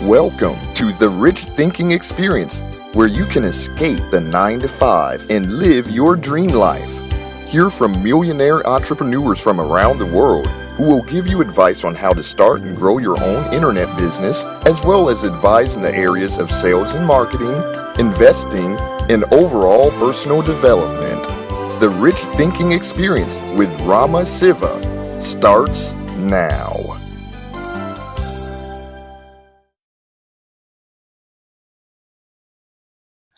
Welcome to the Rich Thinking Experience, where you can escape the 9 to 5 and live your dream life. Hear from millionaire entrepreneurs from around the world who will give you advice on how to start and grow your own internet business, as well as advise in the areas of sales and marketing, investing, and overall personal development. The Rich Thinking Experience with Rama Siva starts now.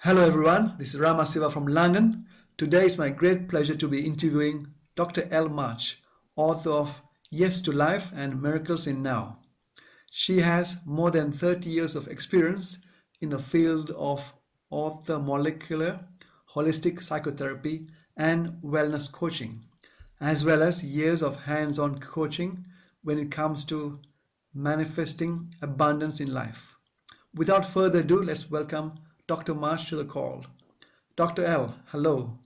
Hello everyone, this is Rama Siva from London. Today it's my great pleasure to be interviewing Dr. Elle March, author of Yes to Life and Miracles in Now. She has more than 30 years of experience in the field of orthomolecular, holistic psychotherapy and wellness coaching, as well as years of hands-on coaching when it comes to manifesting abundance in life. Without further ado, let's welcome Dr. March to the call. Dr. L, hello.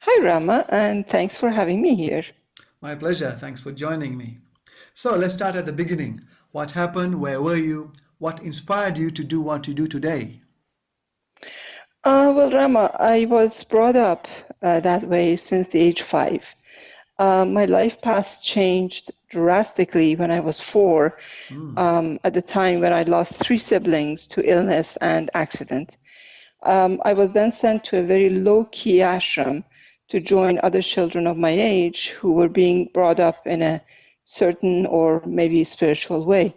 Hi, Rama, and thanks for having me here. My pleasure. Thanks for joining me. So let's start at the beginning. What happened? Where were you? What inspired you to do what you do today? Well, Rama, I was brought up that way since the age 5. My life path changed drastically when I was 4, at the time when I lost 3 siblings to illness and accident. I was then sent to a very low-key ashram to join other children of my age who were being brought up in a certain or maybe spiritual way.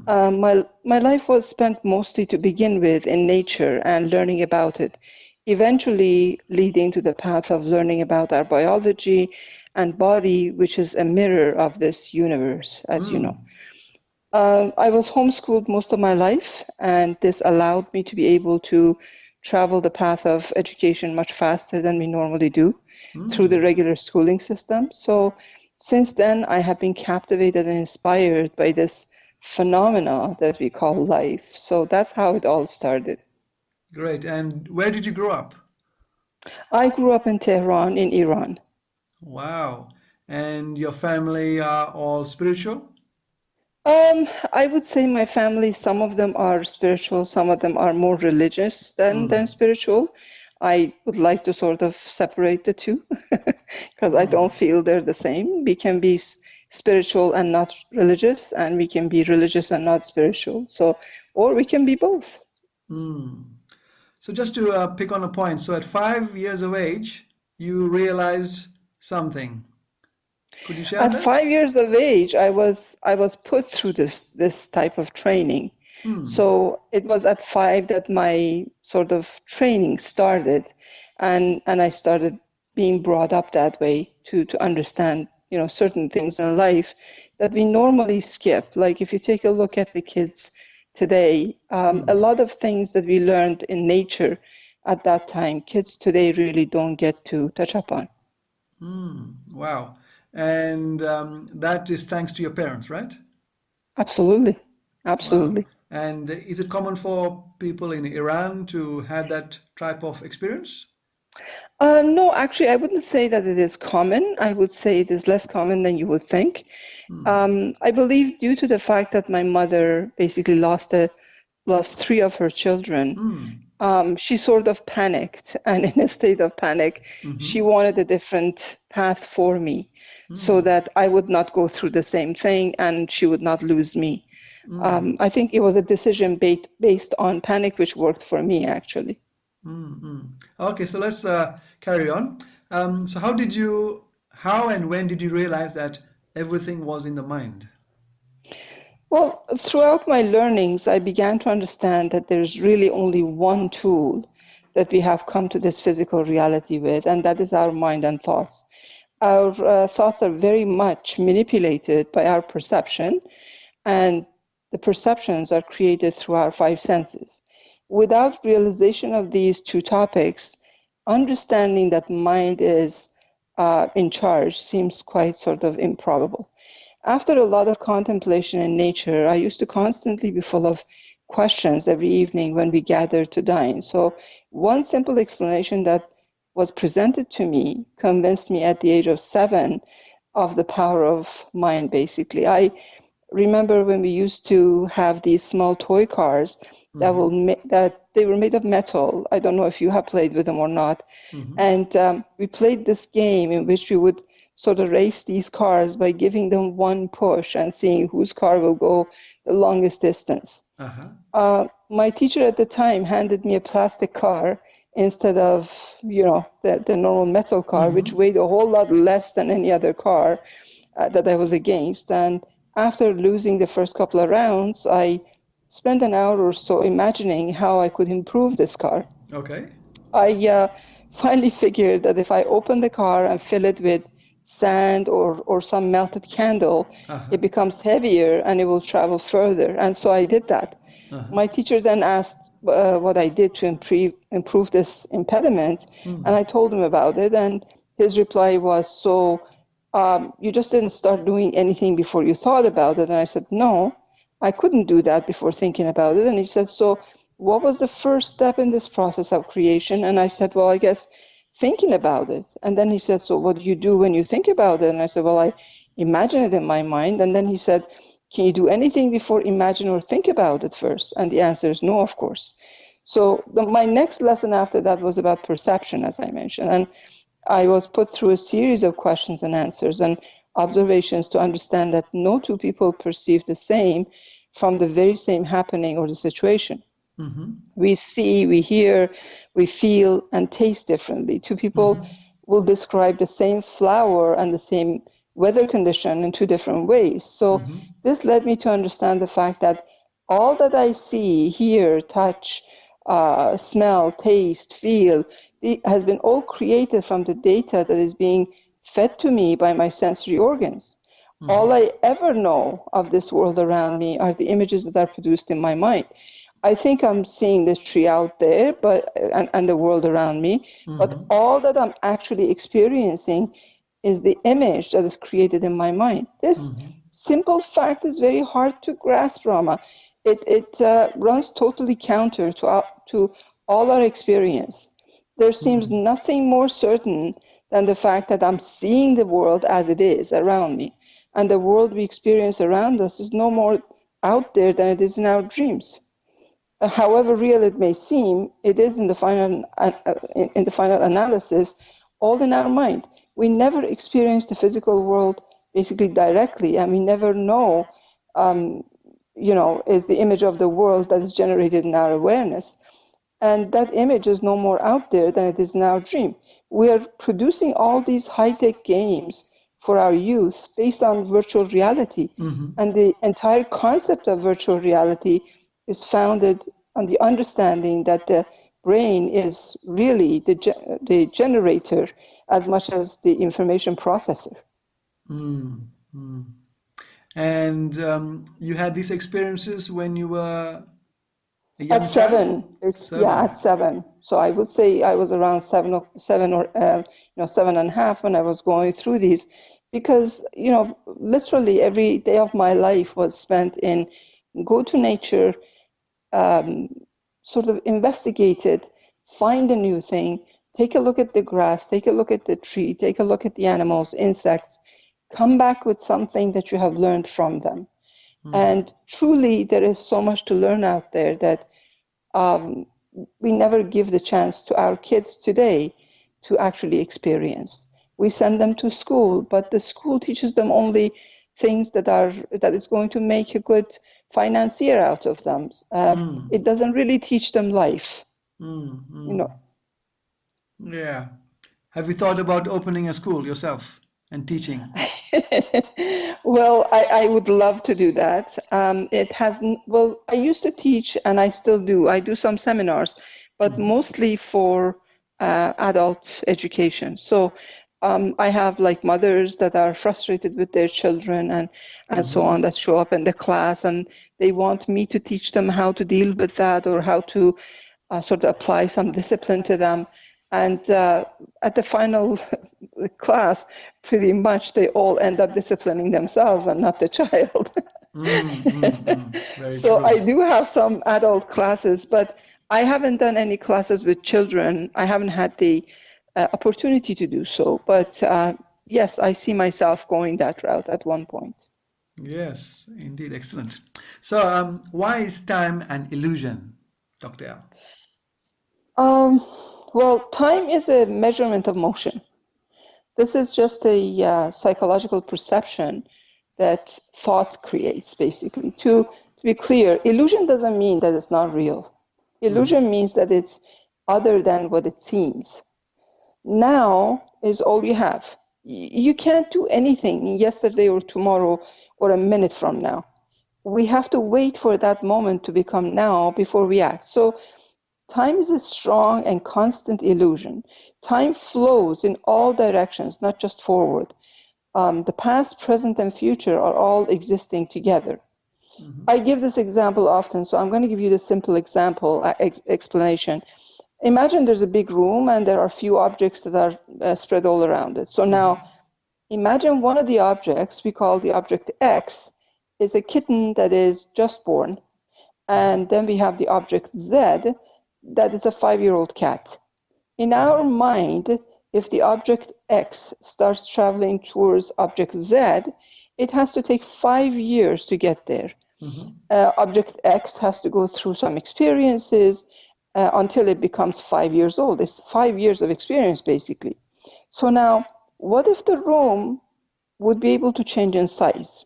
My life was spent mostly to begin with in nature and learning about it, eventually leading to the path of learning about our biology and body, which is a mirror of this universe, as you know. I was homeschooled most of my life, and this allowed me to be able to travel the path of education much faster than we normally do through the regular schooling system. So since then, I have been captivated and inspired by this phenomena that we call life. So that's how it all started. Great. And where did you grow up? I grew up in Tehran, in Iran. Wow. And your family are all spiritual? I would say my family, some of them are spiritual, some of them are more religious than spiritual. I would like to sort of separate the two because I don't feel they're the same. We can be spiritual and not religious, and we can be religious and not spiritual. So, or we can be both. So just to pick on a point, so at 5 years of age, you realized something. Could you share At that? 5 years of age, I was put through this type of training. So it was at 5 that my sort of training started, and I started being brought up that way to understand, certain things in life that we normally skip. Like if you take a look at the kids today, a lot of things that we learned in nature at that time, kids today really don't get to touch upon. Wow. And that is thanks to your parents, right? Absolutely. Absolutely. Wow. And is it common for people in Iran to have that type of experience? No, actually, I wouldn't say that it is common. I would say it is less common than you would think. I believe due to the fact that my mother basically lost 3 of her children, she sort of panicked, and in a state of panic, she wanted a different path for me so that I would not go through the same thing and she would not lose me. I think it was a decision based on panic, which worked for me, actually. Okay, so let's carry on. So how and when did you realize that everything was in the mind? Well, throughout my learnings, I began to understand that there's really only one tool that we have come to this physical reality with, and that is our mind and thoughts. Our thoughts are very much manipulated by our perception, and the perceptions are created through our 5 senses. Without realization of these 2 topics, understanding that mind is in charge seems quite sort of improbable. After a lot of contemplation in nature, I used to constantly be full of questions every evening when we gathered to dine. So one simple explanation that was presented to me convinced me at the age of 7 of the power of mind, basically. remember when we used to have these small toy cars that that they were made of metal. I don't know if you have played with them or not. And we played this game in which we would sort of race these cars by giving them one push and seeing whose car will go the longest distance. My teacher at the time handed me a plastic car instead of, the normal metal car, which weighed a whole lot less than any other car that I was against. And after losing the first couple of rounds, I spent an hour or so imagining how I could improve this car. Okay. I finally figured that if I open the car and fill it with sand or some melted candle, it becomes heavier and it will travel further. And so I did that. My teacher then asked what I did to improve this impediment, and I told him about it. And his reply was, so you just didn't start doing anything before you thought about it? And I said, no, I couldn't do that before thinking about it. And he said, so what was the first step in this process of creation? And I said, well, I guess thinking about it. And then he said, so what do you do when you think about it? And I said, well, I imagine it in my mind. And then he said, can you do anything before imagine or think about it first? And the answer is no, of course. So my next lesson after that was about perception, as I mentioned. And I was put through a series of questions and answers and observations to understand that no two people perceive the same from the very same happening or the situation. We see, we hear, we feel, and taste differently. Two people will describe the same flower and the same weather condition in two different ways. So this led me to understand the fact that all that I see, hear, touch, smell, taste, feel, it has been all created from the data that is being fed to me by my sensory organs. All I ever know of this world around me are the images that are produced in my mind. I think I'm seeing this tree out there, and the world around me, but all that I'm actually experiencing is the image that is created in my mind. This simple fact is very hard to grasp, Rama. It runs totally counter to all our experience. There seems nothing more certain than the fact that I'm seeing the world as it is around me, and the world we experience around us is no more out there than it is in our dreams. However real it may seem, it is in the final analysis all in our mind. We never experience the physical world basically directly, and we never know, is the image of the world that is generated in our awareness. And that image is no more out there than it is in our dream. We are producing all these high-tech games for our youth based on virtual reality. And the entire concept of virtual reality is founded on the understanding that the brain is really the generator as much as the information processor. And you had these experiences when you were a young At 7. Yeah, at 7. So I would say I was around 7 7 and a half when I was going through these, because literally every day of my life was spent in go to nature, sort of investigate it, find a new thing, take a look at the grass, take a look at the tree, take a look at the animals, insects, come back with something that you have learned from them. And truly, there is so much to learn out there that we never give the chance to our kids today to actually experience. We send them to school, but the school teaches them only things that is going to make a good financier out of them. It doesn't really teach them life. Yeah. Have you thought about opening a school yourself and teaching? Well, I would love to do that. I used to teach, and I still do. I do some seminars, but mostly for adult education. So I have like mothers that are frustrated with their children and so on, that show up in the class, and they want me to teach them how to deal with that, or how to sort of apply some discipline to them. And at the final class, pretty much they all end up disciplining themselves and not the child. So true. I do have some adult classes, but I haven't done any classes with children. I haven't had the opportunity to do so. But yes, I see myself going that route at one point. Yes, indeed. Excellent. So, why is time an illusion, Dr. L? Um, well, time is a measurement of motion. This is just a psychological perception that thought creates, basically. To be clear, illusion doesn't mean that it's not real. Illusion means that it's other than what it seems. Now is all you have. You can't do anything yesterday or tomorrow or a minute from now. We have to wait for that moment to become now before we act. So time is a strong and constant illusion. Time flows in all directions, not just forward. The past, present, and future are all existing together. I give this example often, so I'm going to give you the simple example explanation. Imagine there's a big room and there are a few objects that are spread all around it. So now imagine one of the objects, we call the object X, is a kitten that is just born. And then we have the object Z, that is a 5-year-old cat. In our mind, if the object X starts traveling towards object Z, it has to take 5 years to get there. Object X has to go through some experiences until it becomes 5 years old. It's 5 years of experience, basically. So now, what if the room would be able to change in size?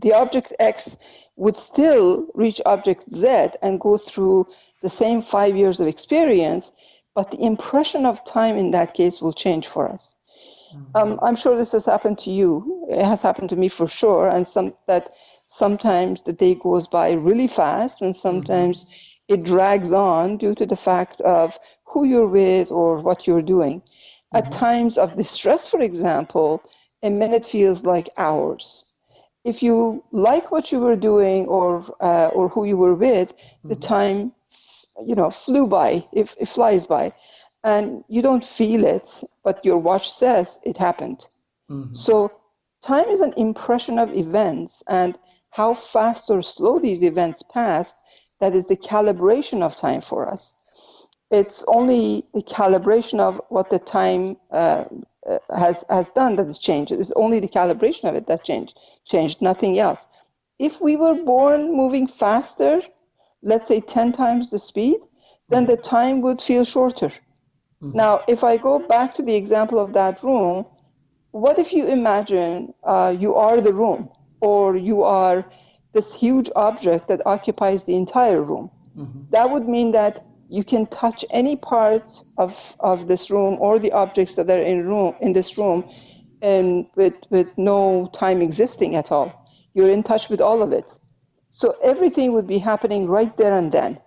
The object X would still reach object Z and go through the same 5 years of experience, but the impression of time in that case will change for us. I'm sure this has happened to you. It has happened to me for sure, and sometimes the day goes by really fast, and sometimes it drags on due to the fact of who you're with or what you're doing. At times of distress, for example, a minute feels like hours. If you like what you were doing or who you were with, the time, flew by. It flies by, and you don't feel it, but your watch says it happened. So time is an impression of events, and how fast or slow these events pass, that is the calibration of time for us. It's only the calibration of what the time has done that has changed. It's only the calibration of it that changed, nothing else. If we were born moving faster, let's say 10 times the speed, then the time would feel shorter. Now, if I go back to the example of that room, what if you imagine you are the room, or you are this huge object that occupies the entire room? That would mean that you can touch any part of this room or the objects that are in this room, and with no time existing at all. You're in touch with all of it. So everything would be happening right there and then.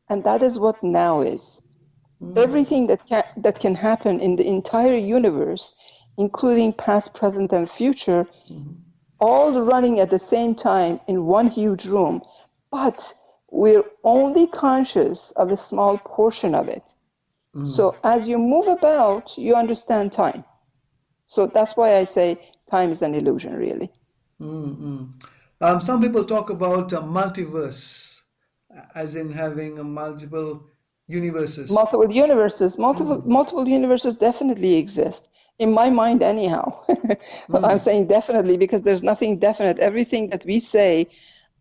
And that is what now is. Everything that can happen in the entire universe, including past, present, and future, all running at the same time in one huge room, but we're only conscious of a small portion of it. So as you move about, you understand time. So that's why I say time is an illusion, really. Some people talk about a multiverse, as in having multiple universes. Multiple universes definitely exist. In my mind, anyhow. I'm saying definitely because there's nothing definite. Everything that we say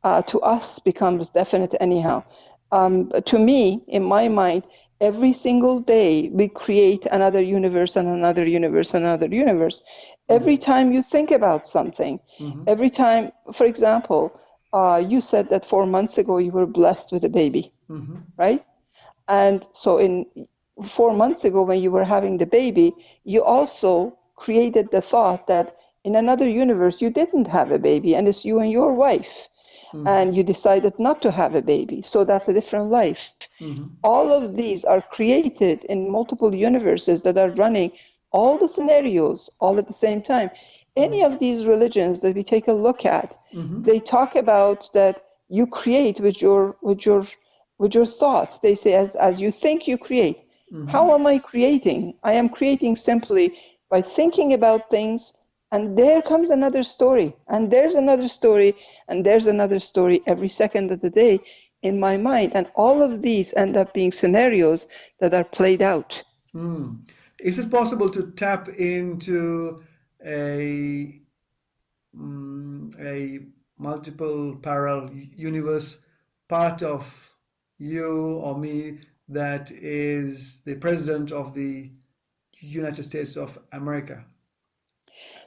to us becomes definite anyhow. To me, in my mind, every single day we create another universe and another universe and another universe. Every time you think about something, every time, for example, you said that 4 months ago you were blessed with a baby, right? And so 4 months ago when you were having the baby, you also created the thought that in another universe you didn't have a baby and it's you and your wife. And you decided not to have a baby. So that's a different life. All of these are created in multiple universes that are running all the scenarios all at the same time. Any of these religions that we take a look at, they talk about that you create with your thoughts. They say as you think, you create. How am I creating? I am creating simply by thinking about things. And there comes another story, and there's another story, and there's another story every second of the day in my mind. And all of these end up being scenarios that are played out. Is it possible to tap into a a multiple parallel universe part of you or me that is the president of the United States of America.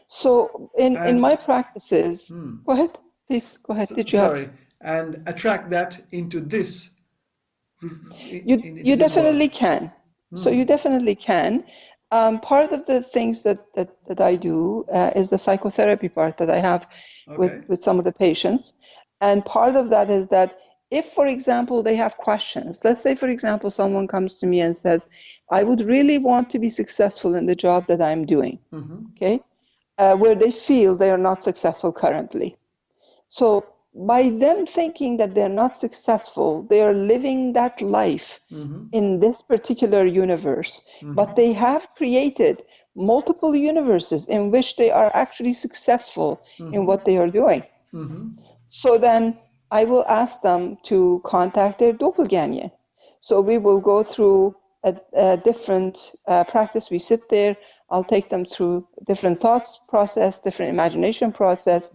So in my practices, go ahead, please go ahead. Did you have? Sorry, and attract that into this. You definitely can. So you definitely can. Part of the things that I do is the psychotherapy part that I have with some of the patients. And part of that is that if, for example, they have questions, let's say, for example, someone comes to me and says, I would really want to be successful in the job that I'm doing, okay, where they feel they are not successful currently. So by them thinking that they're not successful, they are living that life in this particular universe. But they have created multiple universes in which they are actually successful in what they are doing. So then I will ask them to contact their doppelganger. So we will go through a different practice. We sit there. I'll take them through different thoughts process, different imagination process,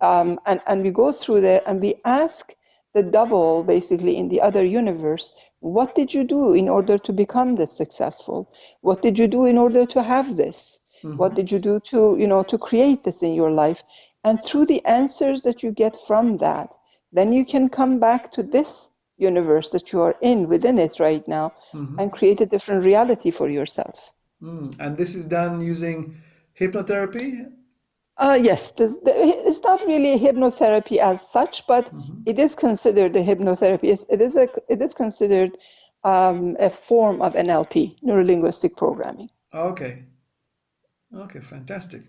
and we go through there and we ask the double, basically in the other universe, what did you do in order to become this successful? What did you do in order to have this? What did you do to create this in your life? And through the answers that you get from that, then you can come back to this universe that you are within it right now, and create a different reality for yourself. And this is done using hypnotherapy? Yes, it's not really a hypnotherapy as such, but it is considered a hypnotherapy. It is considered a form of NLP, neuro-linguistic programming. Okay, fantastic.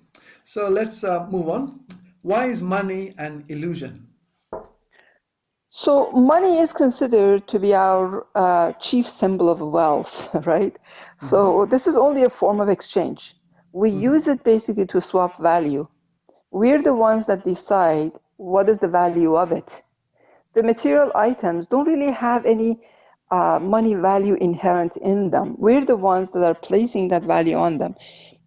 So let's move on. Why is money an illusion? So money is considered to be our chief symbol of wealth, right? So this is only a form of exchange. We use it basically to swap value. We're the ones that decide what is the value of it. The material items don't really have any money value inherent in them. We're the ones that are placing that value on them.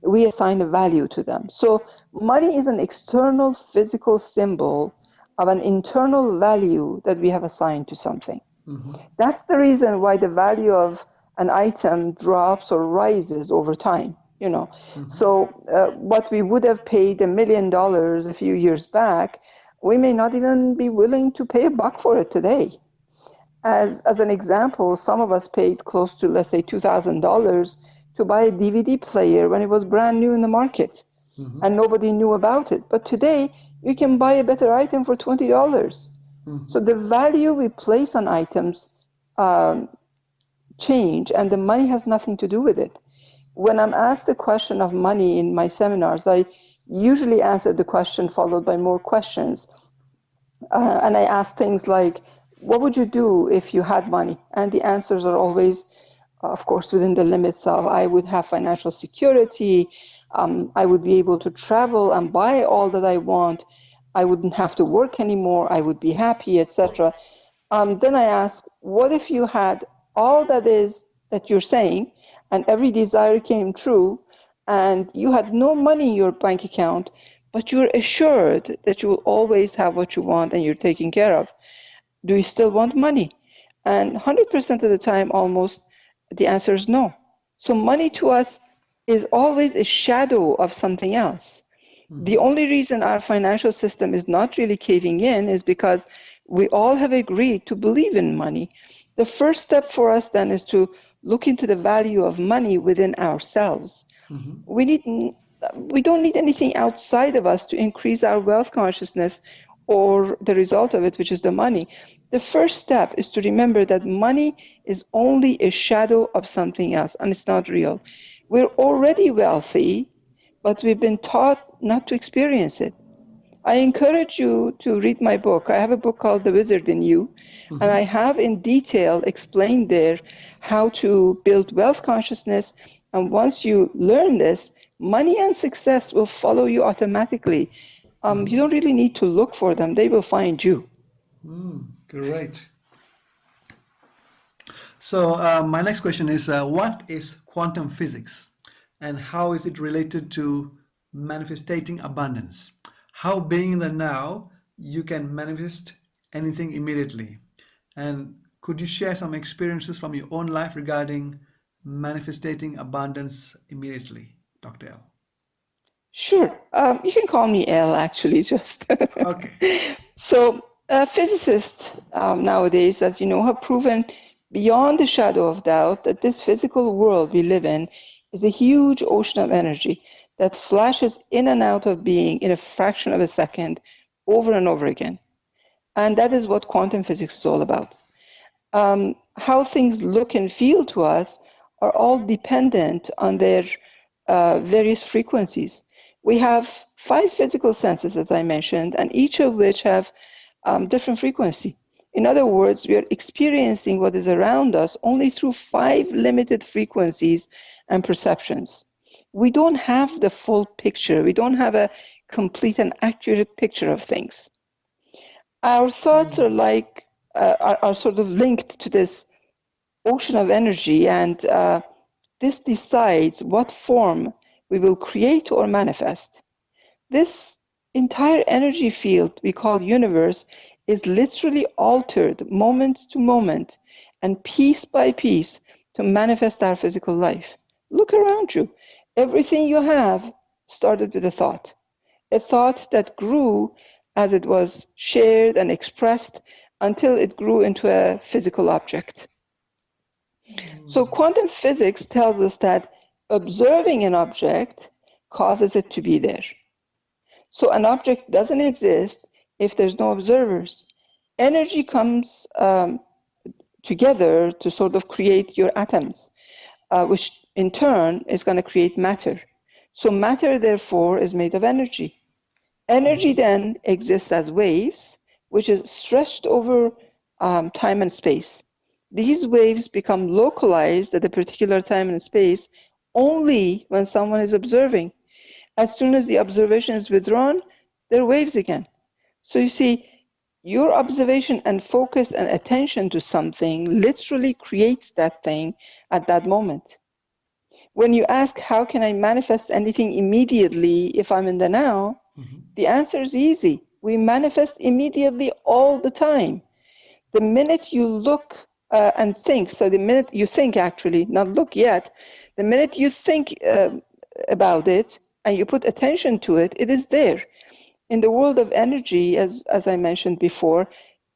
We assign a value to them. So money is an external physical symbol of an internal value that we have assigned to something. That's the reason why the value of an item drops or rises over time, So what we would have paid $1 million a few years back, we may not even be willing to pay $1 for it today. As an example, some of us paid close to, let's say, $2,000 to buy a DVD player when it was brand new in the market. And nobody knew about it. But today, you can buy a better item for $20. So the value we place on items change, and the money has nothing to do with it. When I'm asked the question of money in my seminars, I usually answer the question followed by more questions. And I ask things like, what would you do if you had money? And the answers are always, of course, within the limits of I would have financial security, I would be able to travel and buy all that I want, I wouldn't have to work anymore, I would be happy, etc. Then I ask, what if you had all that you're saying, and every desire came true, and you had no money in your bank account, but you're assured that you will always have what you want and you're taken care of? Do you still want money? And 100% of the time, almost, the answer is no. So money to us is always a shadow of something else. The only reason our financial system is not really caving in is because we all have agreed to believe in money. The first step for us then is to look into the value of money within ourselves. We don't need anything outside of us to increase our wealth consciousness or the result of it, which is the money. The first step is to remember that money is only a shadow of something else, and it's not real. We're already wealthy, but we've been taught not to experience it. I encourage you to read my book. I have a book called The Wizard in You, and I have in detail explained there how to build wealth consciousness. And once you learn this, money and success will follow you automatically. You don't really need to look for them. They will find you. Great. So my next question is, what is quantum physics and how is it related to manifesting abundance? how being in the now, you can manifest anything immediately. And could you share some experiences from your own life regarding manifesting abundance immediately, Dr. L? Sure. You can call me L, actually, just. Okay. So, physicists nowadays, as you know, have proven beyond a shadow of doubt that this physical world we live in is a huge ocean of energy that flashes in and out of being in a fraction of a second over and over again. And that is what quantum physics is all about. How things look and feel to us are all dependent on their various frequencies. We have 5 physical senses, as I mentioned, and each of which have different frequency. In other words, we are experiencing what is around us only through 5 limited frequencies and perceptions. We don't have the full picture. We don't have a complete and accurate picture of things. Our thoughts are like are sort of linked to this ocean of energy, and this decides what form we will create or manifest. This entire energy field we call universe is literally altered moment to moment and piece by piece to manifest our physical life. Look around you. Everything you have started with a thought that grew as it was shared and expressed until it grew into a physical object. So quantum physics tells us that observing an object causes it to be there. So an object doesn't exist if there's no observers. Energy comes together to sort of create your atoms, which in turn is going to create matter. So matter, therefore, is made of energy. Energy then exists as waves, which is stretched over time and space. These waves become localized at a particular time and space only when someone is observing. As soon as the observation is withdrawn, they're waves again. So you see, your observation and focus and attention to something literally creates that thing at that moment. When you ask, how can I manifest anything immediately if I'm in the now? The answer is easy. We manifest immediately all the time. The minute you look and think, so the minute you think, actually, not look yet, the minute you think about it and you put attention to it, it is there. In the world of energy, as I mentioned before,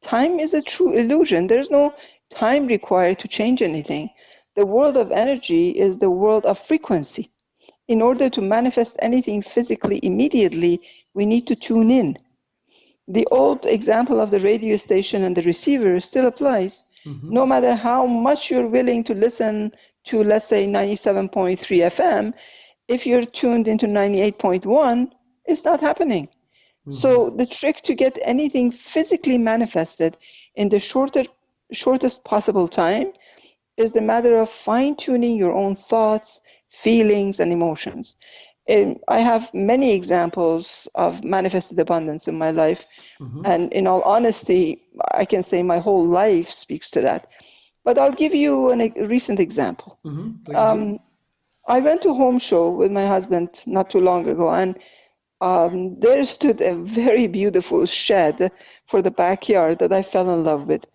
time is a true illusion. There's no time required to change anything. The world of energy is the world of frequency. In order to manifest anything physically immediately, we need to tune in. The old example of the radio station and the receiver still applies. No matter how much you're willing to listen to, let's say, 97.3 FM, if you're tuned into 98.1, it's not happening. So the trick to get anything physically manifested in the shortest possible time is the matter of fine-tuning your own thoughts, feelings, and emotions. I have many examples of manifested abundance in my life, and in all honesty, I can say my whole life speaks to that. But I'll give you a recent example. I went to a home show with my husband not too long ago, and there stood a very beautiful shed for the backyard that I fell in love with.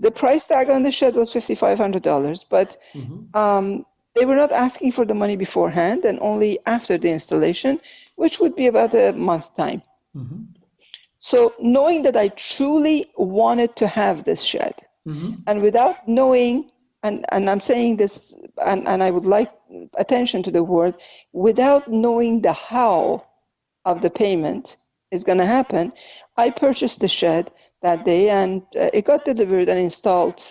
The price tag on the shed was $5,500, but they were not asking for the money beforehand and only after the installation, which would be about a month time. So knowing that I truly wanted to have this shed, and without knowing, and I'm saying this, and I would like attention to the word, without knowing the how of the payment is going to happen, I purchased the shed that day, and it got delivered and installed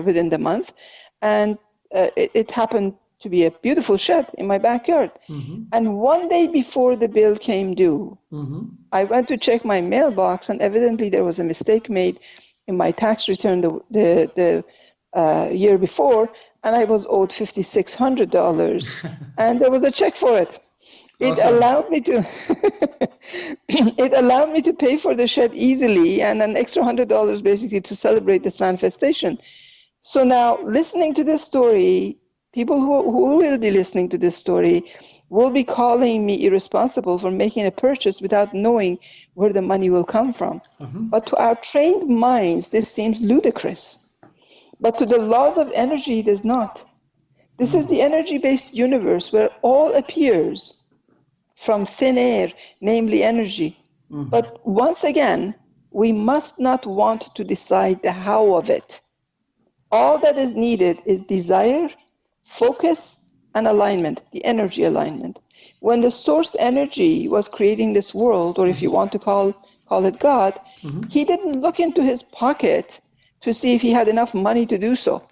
within the month, and it happened to be a beautiful shed in my backyard. And one day before the bill came due, I went to check my mailbox, and evidently there was a mistake made in my tax return the year before, and I was owed $5,600, and there was a check for it. It allowed me to it allowed me to pay for the shed easily, and an extra $100 basically to celebrate this manifestation. So now, listening to this story, people who will be listening to this story will be calling me irresponsible for making a purchase without knowing where the money will come from. But to our trained minds, this seems ludicrous. But to the laws of energy, it is not. This is the energy-based universe where all appears from thin air, namely energy. But once again, we must not want to decide the how of it. All that is needed is desire, focus, and alignment, the energy alignment. When the source energy was creating this world, or if you want to call it God, he didn't look into his pocket to see if he had enough money to do so.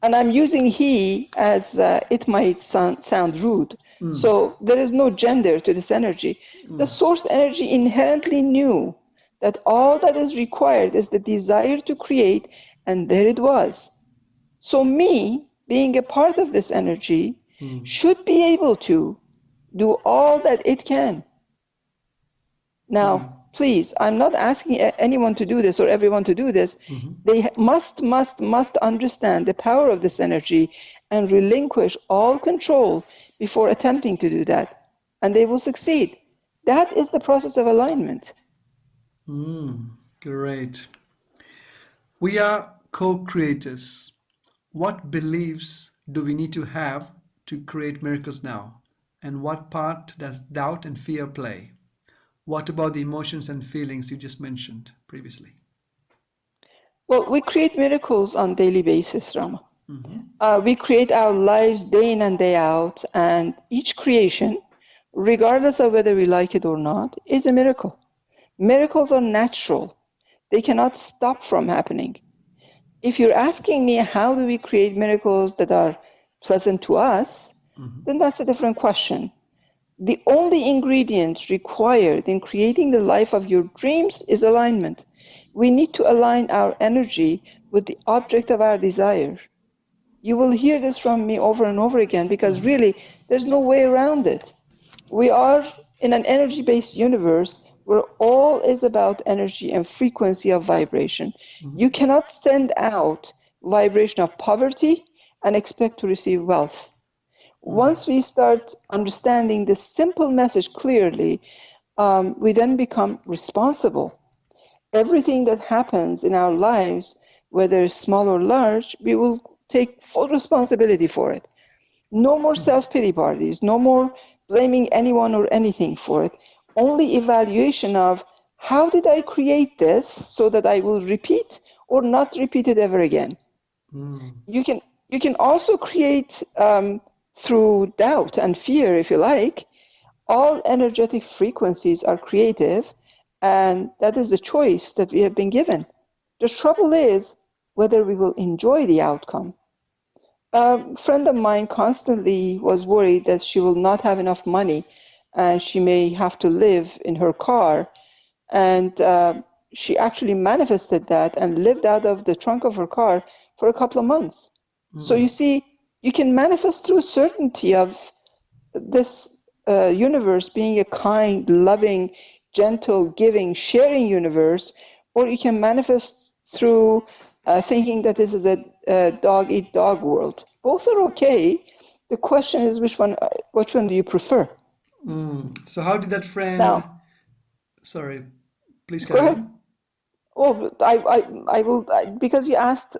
And I'm using he as it might sound rude. So there is no gender to this energy. The source energy inherently knew that all that is required is the desire to create, and there it was. So me, being a part of this energy, should be able to do all that it can. Now, please, I'm not asking anyone to do this or everyone to do this. They must understand the power of this energy and relinquish all control before attempting to do that. And they will succeed. That is the process of alignment. Great. We are co-creators. What beliefs do we need to have to create miracles now? And what part does doubt and fear play? What about the emotions and feelings you just mentioned previously? Well, we create miracles on a daily basis, Rama. We create our lives day in and day out, and each creation, regardless of whether we like it or not, is a miracle. Miracles are natural. They cannot stop from happening. If you're asking me how do we create miracles that are pleasant to us, then that's a different question. The only ingredient required in creating the life of your dreams is alignment. We need to align our energy with the object of our desire. You will hear this from me over and over again because really there's no way around it. We are in an energy-based universe where all is about energy and frequency of vibration. You cannot send out vibration of poverty and expect to receive wealth. Once we start understanding this simple message clearly, we then become responsible. Everything that happens in our lives, whether small or large, we will take full responsibility for it. No more self-pity parties, no more blaming anyone or anything for it. Only evaluation of how did I create this so that I will repeat or not repeat it ever again. You can also create through doubt and fear, if you like. All energetic frequencies are creative, and that is the choice that we have been given. The trouble is whether we will enjoy the outcome. A friend of mine constantly was worried that she will not have enough money and she may have to live in her car. And she actually manifested that and lived out of the trunk of her car for a couple of months. So you see, you can manifest through certainty of this universe being a kind, loving, gentle, giving, sharing universe, or you can manifest through thinking that this is a dog-eat-dog world. Both are okay. The question is which one do you prefer? So how did that friend... Now, sorry, please go carry ahead. on. Oh, I will, because you asked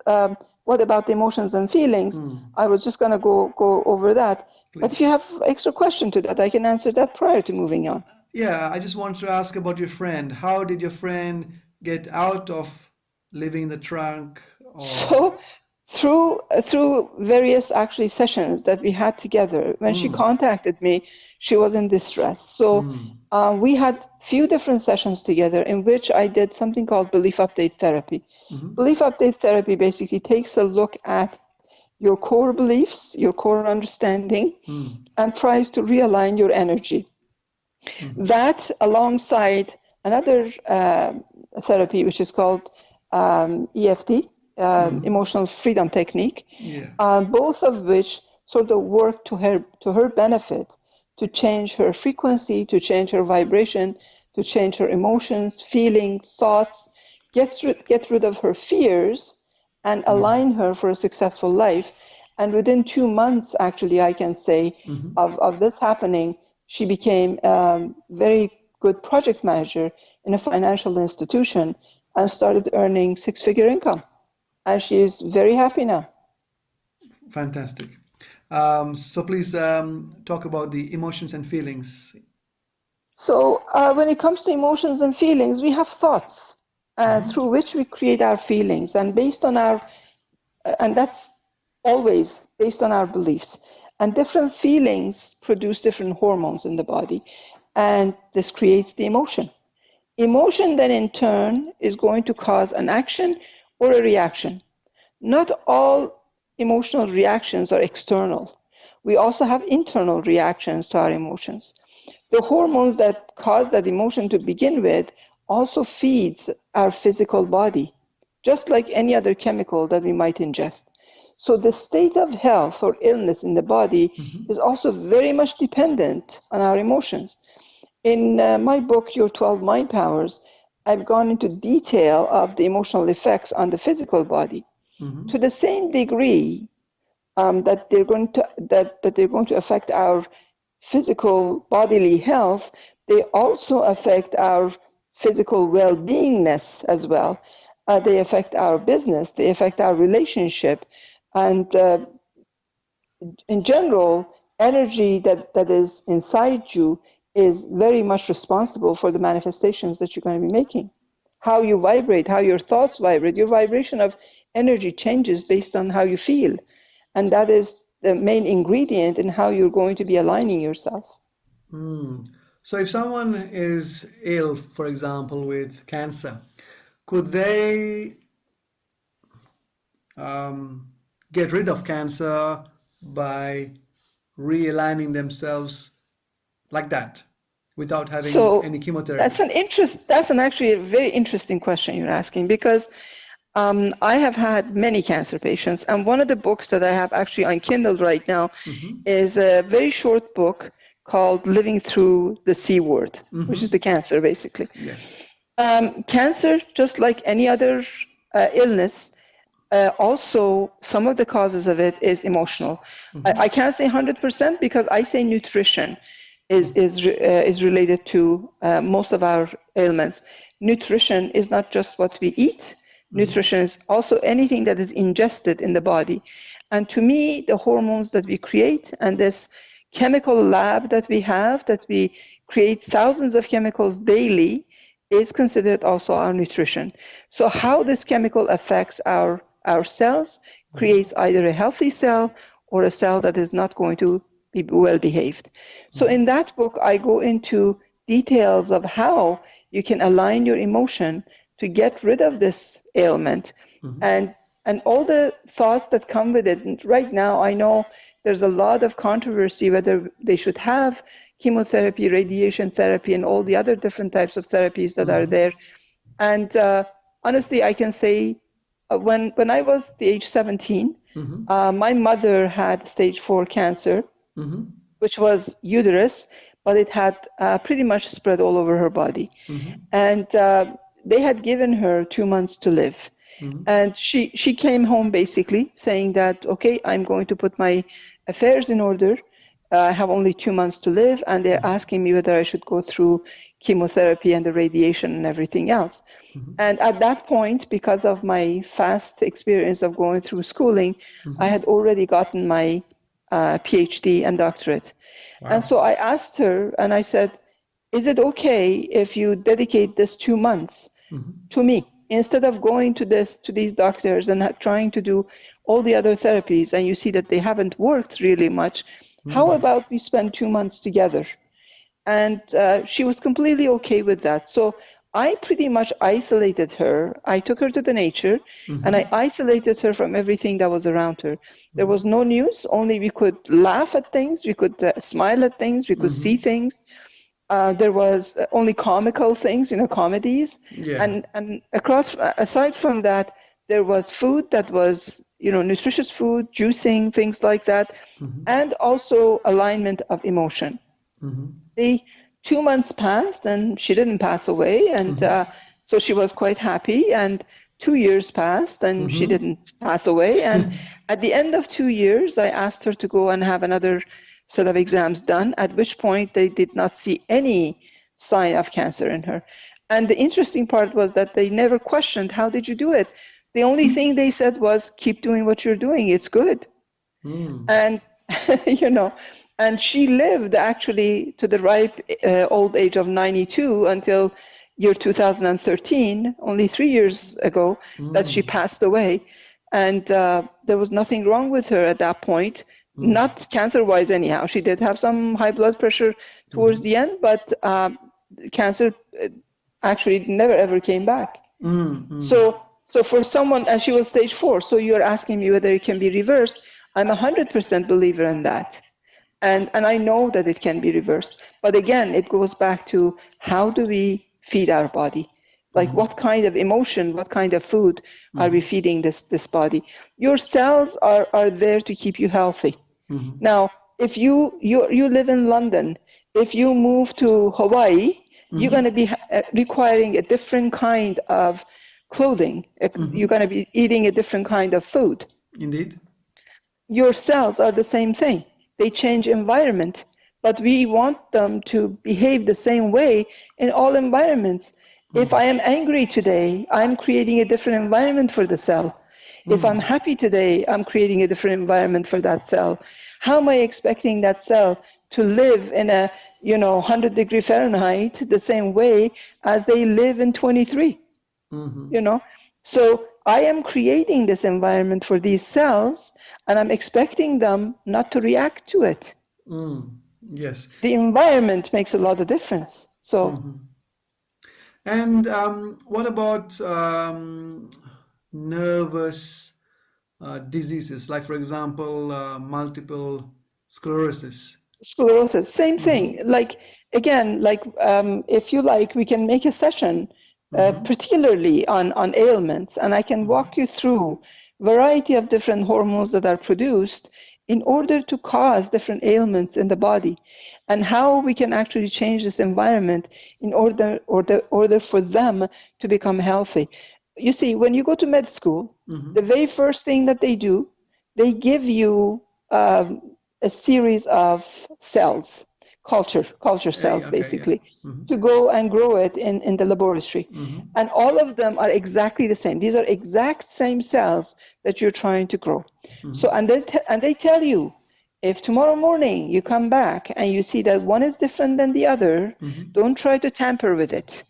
what about the emotions and feelings, I was just going to go over that. Please. But if you have extra question to that, I can answer that prior to moving on. Yeah, I just want to ask about your friend. How did your friend get out of living in the trunk? Or... So through various actually sessions that we had together, when she contacted me, she was in distress. So we had few different sessions together in which I did something called belief update therapy. Belief update therapy basically takes a look at your core beliefs, your core understanding, and tries to realign your energy. That alongside another therapy, which is called EFT, emotional freedom technique, both of which sort of work to her benefit, to change her frequency, to change her vibration, to change her emotions, feelings, thoughts, get rid of her fears, and align her for a successful life. And within 2 months, actually, I can say, of this happening, she became a very good project manager in a financial institution and started earning six-figure income. And she is very happy now. Fantastic. So please talk about the emotions and feelings. So when it comes to emotions and feelings, we have thoughts through which we create our feelings, and and that's always based on our beliefs. And different feelings produce different hormones in the body, and this creates the emotion. Emotion then in turn is going to cause an action or a reaction. Not all emotional reactions are external. We also have internal reactions to our emotions. The hormones that cause that emotion to begin with also feeds our physical body, just like any other chemical that we might ingest. So the state of health or illness in the body is also very much dependent on our emotions. In my book, Your 12 Mind Powers, I've gone into detail of the emotional effects on the physical body. To the same degree that they're going to affect our physical bodily health, they also affect our physical well-beingness as well. They affect our business, they affect our relationship, and in general, energy that is inside you is very much responsible for the manifestations that you're going to be making. How you vibrate, how your thoughts vibrate, your vibration of energy changes based on how you feel. And that is the main ingredient in how you're going to be aligning yourself. So if someone is ill, for example, with cancer, could they get rid of cancer by realigning themselves like that without having any chemotherapy? That's actually a very interesting question you're asking, because I have had many cancer patients, and one of the books that I have actually on Kindle right now is a very short book called Living Through the C Word, which is the cancer, basically. Yes. Cancer, just like any other illness, also some of the causes of it is emotional. I can't say 100% because I say nutrition is related to most of our ailments. Nutrition is not just what we eat. Nutrition is also anything that is ingested in the body. And to me, the hormones that we create and this chemical lab that we have, that we create thousands of chemicals daily, is considered also our nutrition. So how this chemical affects our cells creates either a healthy cell or a cell that is not going to be well behaved. So in that book, I go into details of how you can align your emotion to get rid of this ailment and all the thoughts that come with it. And right now, I know there's a lot of controversy whether they should have chemotherapy, radiation therapy, and all the other different types of therapies that are there. And honestly, I can say when I was the age 17, my mother had stage 4 cancer, which was uterus, but it had pretty much spread all over her body. And they had given her 2 months to live. And she came home basically saying that, okay, I'm going to put my affairs in order. I have only 2 months to live, and they're asking me whether I should go through chemotherapy and the radiation and everything else. And at that point, because of my fast experience of going through schooling, I had already gotten my PhD and doctorate. Wow. And so I asked her and I said, is it okay if you dedicate this 2 months to me? Instead of going to these doctors and trying to do all the other therapies, and you see that they haven't worked really much, how about we spend 2 months together? And she was completely okay with that. So I pretty much isolated her. I took her to the nature and I isolated her from everything that was around her. There was no news, only we could laugh at things, we could smile at things, we could see things. There was only comical things, comedies. Yeah. And aside from that, there was food that was, nutritious food, juicing, things like that, and also alignment of emotion. The 2 months passed and she didn't pass away. And so she was quite happy. And 2 years passed and she didn't pass away. And at the end of 2 years, I asked her to go and have another set of exams done, at which point they did not see any sign of cancer in her. And the interesting part was that they never questioned, how did you do it? The only thing they said was, keep doing what you're doing, it's good. And, and she lived actually to the ripe old age of 92 until year 2013, only 3 years ago, that she passed away. And there was nothing wrong with her at that point, not cancer-wise anyhow. She did have some high blood pressure towards the end, but cancer actually never ever came back. So for someone, and she was stage 4, so you're asking me whether it can be reversed. I'm 100% believer in that. And I know that it can be reversed. But again, it goes back to, how do we feed our body? Like what kind of emotion, what kind of food are we feeding this body? Your cells are there to keep you healthy. Now, if you live in London, if you move to Hawaii, you're going to be requiring a different kind of clothing. You're going to be eating a different kind of food. Indeed. Your cells are the same thing. They change environment, but we want them to behave the same way in all environments. If I am angry today, I'm creating a different environment for the cell. If I'm happy today, I'm creating a different environment for that cell. How am I expecting that cell to live in a 100-degree Fahrenheit the same way as they live in 23? So I am creating this environment for these cells, and I'm expecting them not to react to it. Yes. The environment makes a lot of difference. So. And what about nervous diseases, like, for example, multiple sclerosis? Sclerosis, same thing. Like, again, if you like, we can make a session particularly on ailments, and I can walk you through a variety of different hormones that are produced in order to cause different ailments in the body, and how we can actually change this environment in order for them to become healthy. You see, when you go to med school, the very first thing that they do, they give you a series of cells, culture cells, basically, to go and grow it in the laboratory. And all of them are exactly the same. These are exact same cells that you're trying to grow. So, and they tell you, if tomorrow morning you come back and you see that one is different than the other, don't try to tamper with it.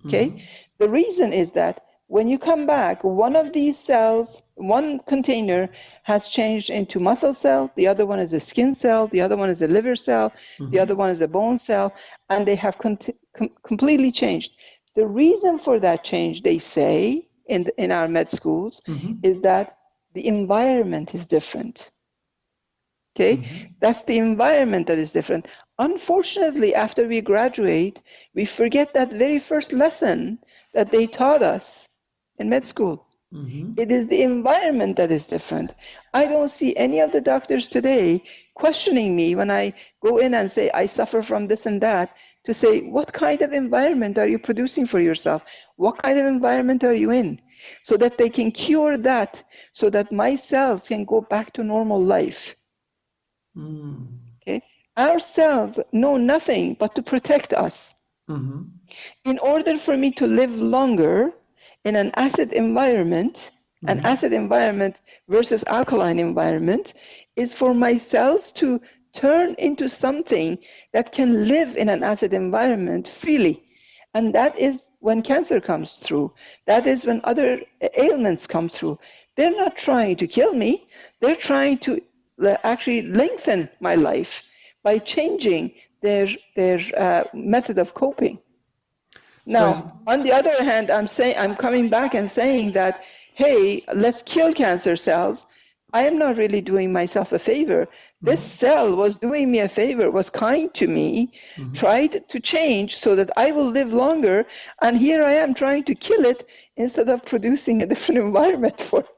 Okay? The reason is that when you come back, one of these cells, one container has changed into muscle cell, the other one is a skin cell, the other one is a liver cell, the other one is a bone cell, and they have completely changed. The reason for that change, they say in our med schools, is that the environment is different. Okay? That's the environment that is different. Unfortunately, after we graduate, we forget that very first lesson that they taught us in med school. It is the environment that is different. I don't see any of the doctors today questioning me when I go in and say, I suffer from this and that, to say, what kind of environment are you producing for yourself? What kind of environment are you in? So that they can cure that, so that my cells can go back to normal life. Okay? Our cells know nothing but to protect us. In order for me to live longer in an acid environment, an acid environment versus alkaline environment, is for my cells to turn into something that can live in an acid environment freely. And that is when cancer comes through. That is when other ailments come through. They're not trying to kill me. They're trying to actually lengthen my life by changing their method of coping. Now, on the other hand, I'm coming back and saying that, hey, let's kill cancer cells. I am not really doing myself a favor. This cell was doing me a favor, was kind to me, tried to change so that I will live longer, and here I am trying to kill it instead of producing a different environment for it.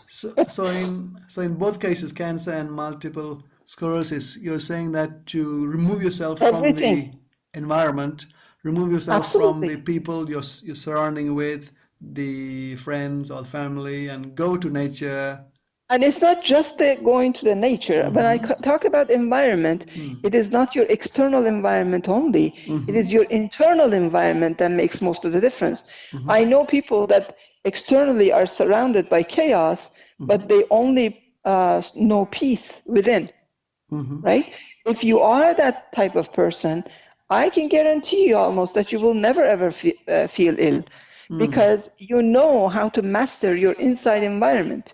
So in both cases, cancer and multiple sclerosis, you're saying that to remove yourself from the environment, remove yourself from the people you're surrounding with, the friends or family and go to nature. And it's not just going to the nature. When I talk about environment, it is not your external environment only. It is your internal environment that makes most of the difference. I know people that externally are surrounded by chaos, but they only know peace within, right? If you are that type of person, I can guarantee you almost that you will never ever feel ill, because you know how to master your inside environment.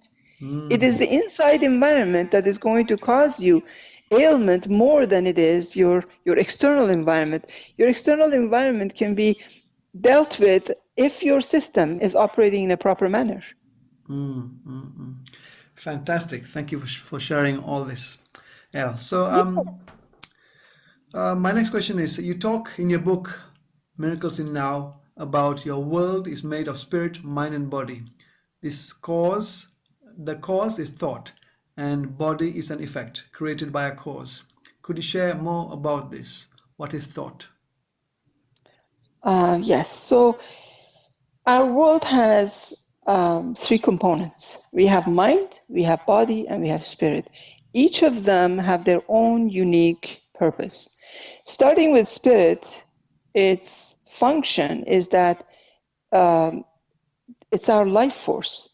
It is the inside environment that is going to cause you ailment more than it is your external environment. Your external environment can be dealt with if your system is operating in a proper manner. Fantastic. Thank you for sharing all this, Elle. So my next question is, you talk in your book, Miracles in Now, about your world is made of spirit, mind, and body. The cause is thought, and body is an effect created by a cause. Could you share more about this? What is thought? Yes. So our world has three components. We have mind, we have body, and we have spirit. Each of them have their own unique purpose. Starting with spirit, its function is that it's our life force.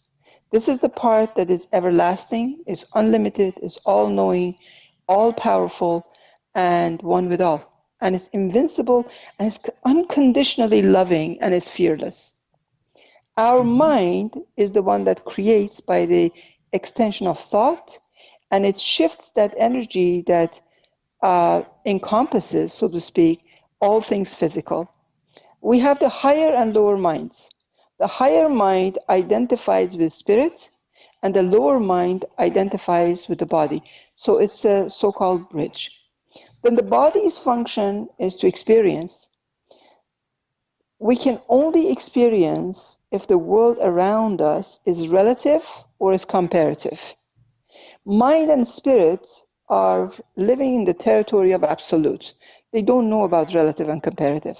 This is the part that is everlasting, is unlimited, is all-knowing, all-powerful, and one with all. And it's invincible, and it's unconditionally loving, and is fearless. Our mind is the one that creates by the extension of thought, and it shifts that energy that encompasses, so to speak, all things physical. We have the higher and lower minds. The higher mind identifies with spirit, and the lower mind identifies with the body. So it's a so-called bridge. Then the body's function is to experience. We can only experience if the world around us is relative or is comparative. Mind and spirit are living in the territory of absolute. They don't know about relative and comparative.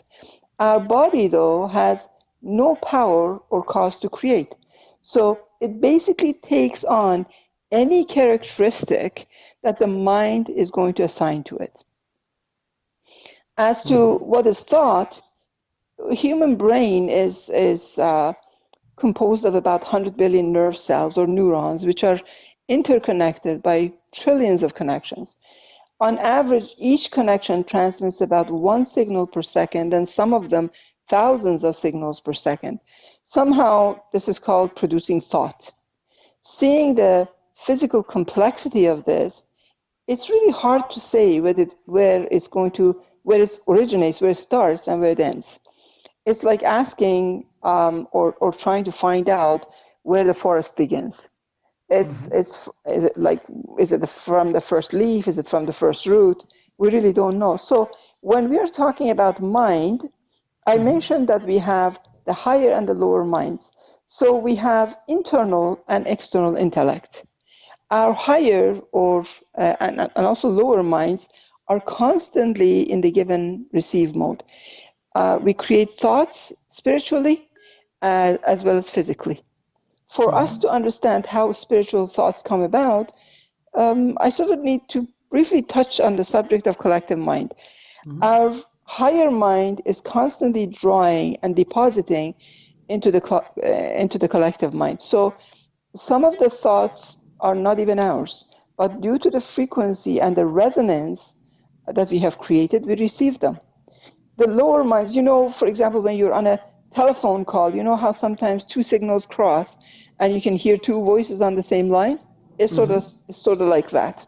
Our body, though, has no power or cause to create. So it basically takes on any characteristic that the mind is going to assign to it. As to what is thought, human brain is composed of about 100 billion nerve cells or neurons, which are interconnected by trillions of connections. On average, each connection transmits about 1 signal per second, and some of them thousands of signals per second. Somehow, this is called producing thought. Seeing the physical complexity of this, it's really hard to say where it originates, where it starts, and where it ends. It's like asking or trying to find out where the forest begins. Is it from the first leaf? Is it from the first root? We really don't know. So when we are talking about mind, I mentioned that we have the higher and the lower minds. So we have internal and external intellect. Our higher and also lower minds are constantly in the give and receive mode. We create thoughts spiritually as well as physically. For us to understand how spiritual thoughts come about, I sort of need to briefly touch on the subject of collective mind. Our higher mind is constantly drawing and depositing into the collective mind. So some of the thoughts are not even ours, but due to the frequency and the resonance that we have created, we receive them. The lower minds, for example, when you're on a telephone call, you know how sometimes two signals cross and you can hear two voices on the same line? It's sort of like that.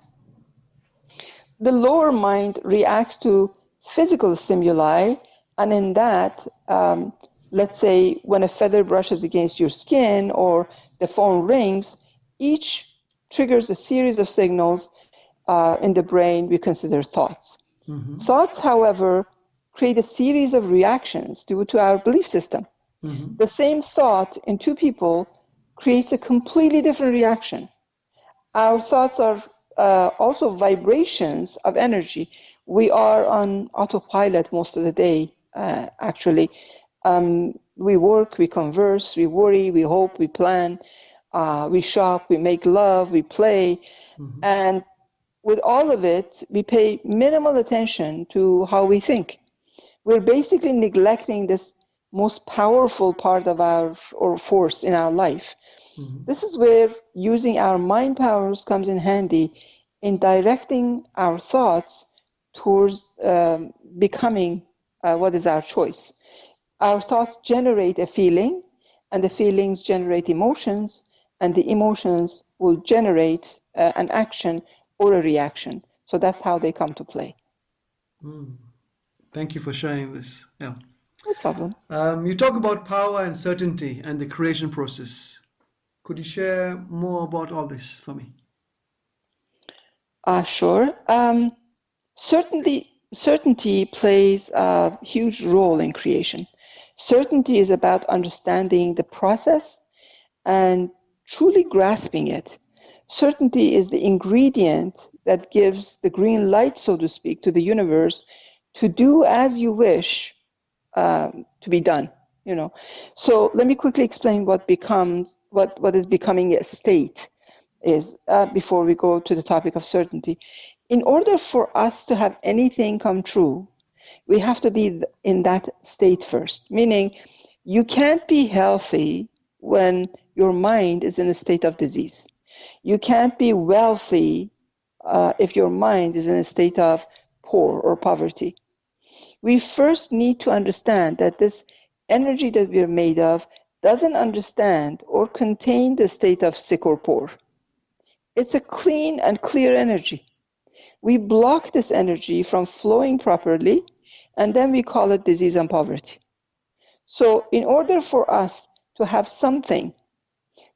The lower mind reacts to physical stimuli, and in that, let's say when a feather brushes against your skin or the phone rings, each triggers a series of signals in the brain we consider thoughts. Thoughts, however, create a series of reactions due to our belief system. The same thought in two people creates a completely different reaction. Our thoughts are also vibrations of energy. We are on autopilot most of the day, actually. We work, we converse, we worry, we hope, we plan, we shop, we make love, we play. And with all of it, we pay minimal attention to how we think. We're basically neglecting this most powerful part of our or force in our life. This is where using our mind powers comes in handy in directing our thoughts towards becoming what is our choice. Our thoughts generate a feeling, and the feelings generate emotions, and the emotions will generate an action or a reaction. So that's how they come to play. Thank you for sharing this. Yeah. No problem. You talk about power and certainty and the creation process. Could you share more about all this for me? Sure. Certainty plays a huge role in creation. Certainty is about understanding the process and truly grasping it. Certainty is the ingredient that gives the green light, so to speak, to the universe to do as you wish to be done. So let me quickly explain what is becoming a state is before we go to the topic of certainty. In order for us to have anything come true, we have to be in that state first, meaning you can't be healthy when your mind is in a state of disease. You can't be wealthy if your mind is in a state of poor or poverty. We first need to understand that this energy that we are made of doesn't understand or contain the state of sick or poor. It's a clean and clear energy. We block this energy from flowing properly, and then we call it disease and poverty. So in order for us to have something,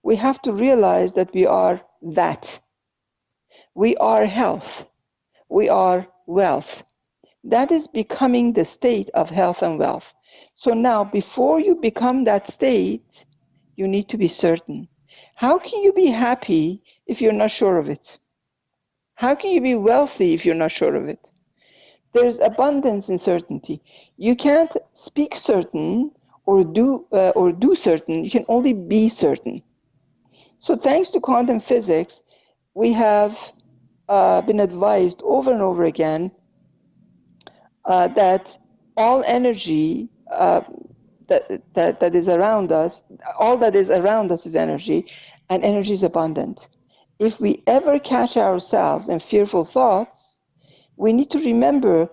we have to realize that we are that. We are health. We are wealth. That is becoming the state of health and wealth. So now, before you become that state, you need to be certain. How can you be happy if you're not sure of it? How can you be wealthy if you're not sure of it? There's abundance in certainty. You can't speak certain or do certain. You can only be certain. So thanks to quantum physics, we have been advised over and over again that all energy that is around us, all that is around us is energy, and energy is abundant. If we ever catch ourselves in fearful thoughts, we need to remember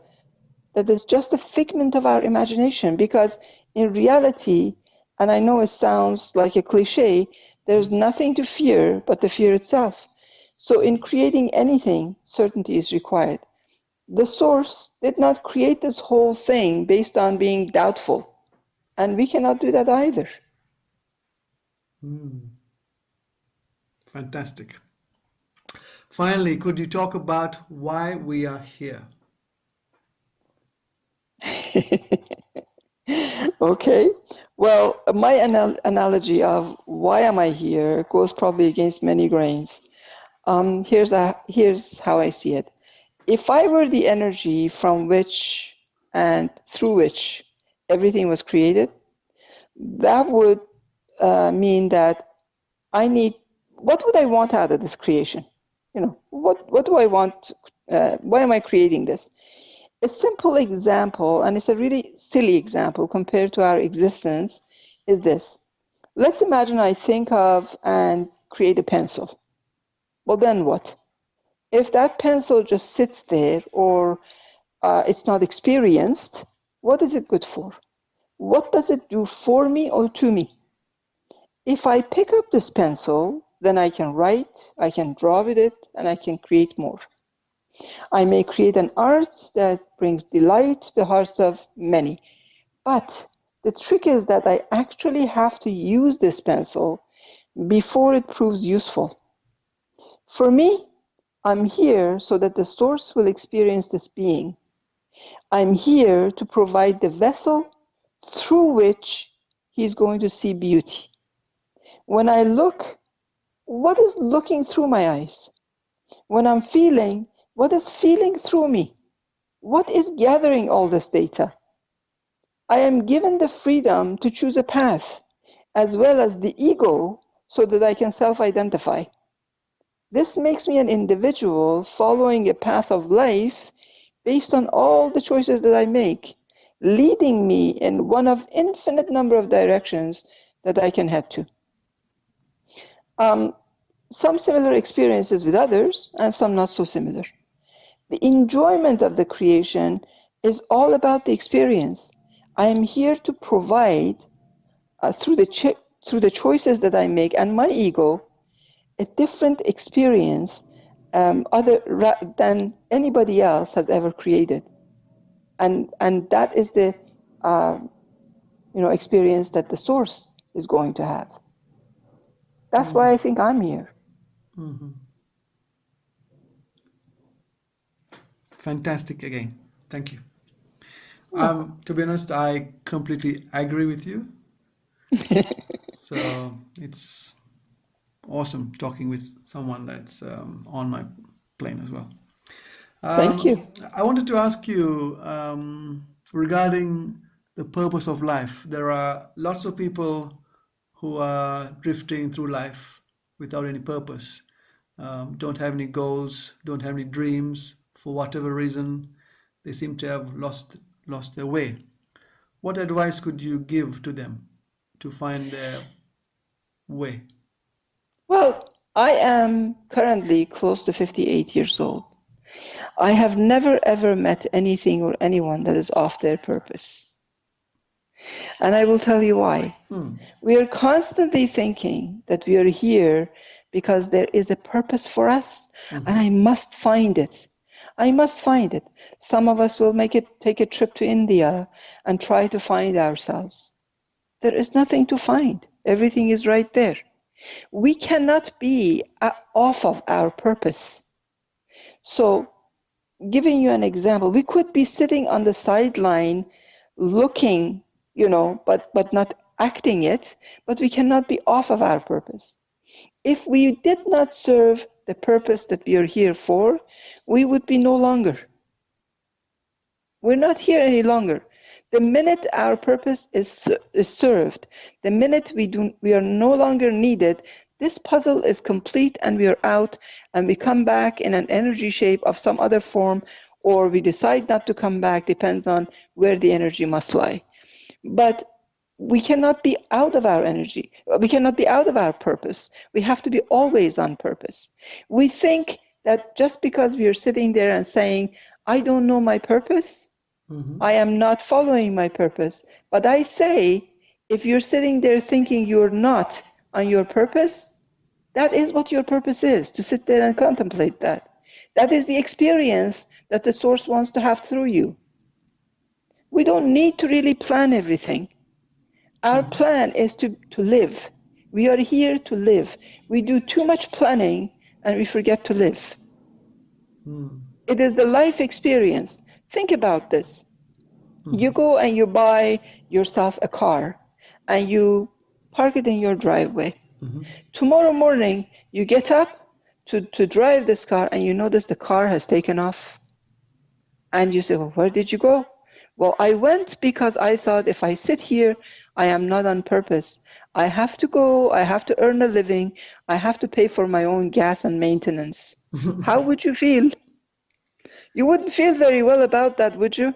that it's just a figment of our imagination, because in reality, and I know it sounds like a cliche, there's nothing to fear but the fear itself. So in creating anything, certainty is required. The source did not create this whole thing based on being doubtful, and we cannot do that either. Fantastic. Finally, could you talk about why we are here? Okay. Well, my analogy of why am I here goes probably against many grains. Here's how I see it. If I were the energy from which and through which everything was created, that would mean that what would I want out of this creation? What do I want? Why am I creating this? A simple example, and it's a really silly example compared to our existence, is this. Let's imagine I think of and create a pencil. Well, then what? If that pencil just sits there or it's not experienced, what is it good for? What does it do for me or to me? If I pick up this pencil, then I can write, I can draw with it, and I can create more. I may create an art that brings delight to the hearts of many. But the trick is that I actually have to use this pencil before it proves useful. For me, I'm here so that the source will experience this being. I'm here to provide the vessel through which he's going to see beauty. When I look, what is looking through my eyes? When I'm feeling, what is feeling through me? What is gathering all this data? I am given the freedom to choose a path, as well as the ego, so that I can self-identify. This makes me an individual following a path of life based on all the choices that I make, leading me in one of infinite number of directions that I can head to. Some similar experiences with others, and some not so similar. The enjoyment of the creation is all about the experience. I am here to provide, through the choices that I make and my ego, a different experience than anybody else has ever created, and that is the experience that the source is going to have. That's why I think I'm here. Mm-hmm. Fantastic again. Thank you. To be honest, I completely agree with you. So it's awesome talking with someone that's on my plane as well. Thank you. I wanted to ask you regarding the purpose of life. There are lots of people who are drifting through life without any purpose, don't have any goals, don't have any dreams. For whatever reason, they seem to have lost their way. What advice could you give to them to find their way? Well, I am currently close to 58 years old. I have never ever met anything or anyone that is off their purpose. And I will tell you why. We are constantly thinking that we are here because there is a purpose for us, and I must find it. I must find it. Some of us will take a trip to India and try to find ourselves. There is nothing to find. Everything is right there. We cannot be off of our purpose. So, giving you an example, we could be sitting on the sideline looking, but not acting it, but we cannot be off of our purpose. If we did not serve the purpose that we are here for, we would be no longer. We're not here any longer. The minute our purpose is served, the minute we are no longer needed, this puzzle is complete and we are out, and we come back in an energy shape of some other form, or we decide not to come back, depends on where the energy must lie. But we cannot be out of our energy. We cannot be out of our purpose. We have to be always on purpose. We think that just because we are sitting there and saying, I don't know my purpose, I am not following my purpose. But I say, if you're sitting there thinking you're not on your purpose, that is what your purpose is, to sit there and contemplate that. That is the experience that the source wants to have through you. We don't need to really plan everything. Our plan is to live. We are here to live. We do too much planning and we forget to live. It is the life experience. Think about this. You go and you buy yourself a car and you park it in your driveway. Tomorrow morning, you get up to drive this car and you notice the car has taken off. And you say, well, where did you go? Well, I went because I thought if I sit here, I am not on purpose. I have to go, I have to earn a living, I have to pay for my own gas and maintenance. How would you feel? You wouldn't feel very well about that, would you?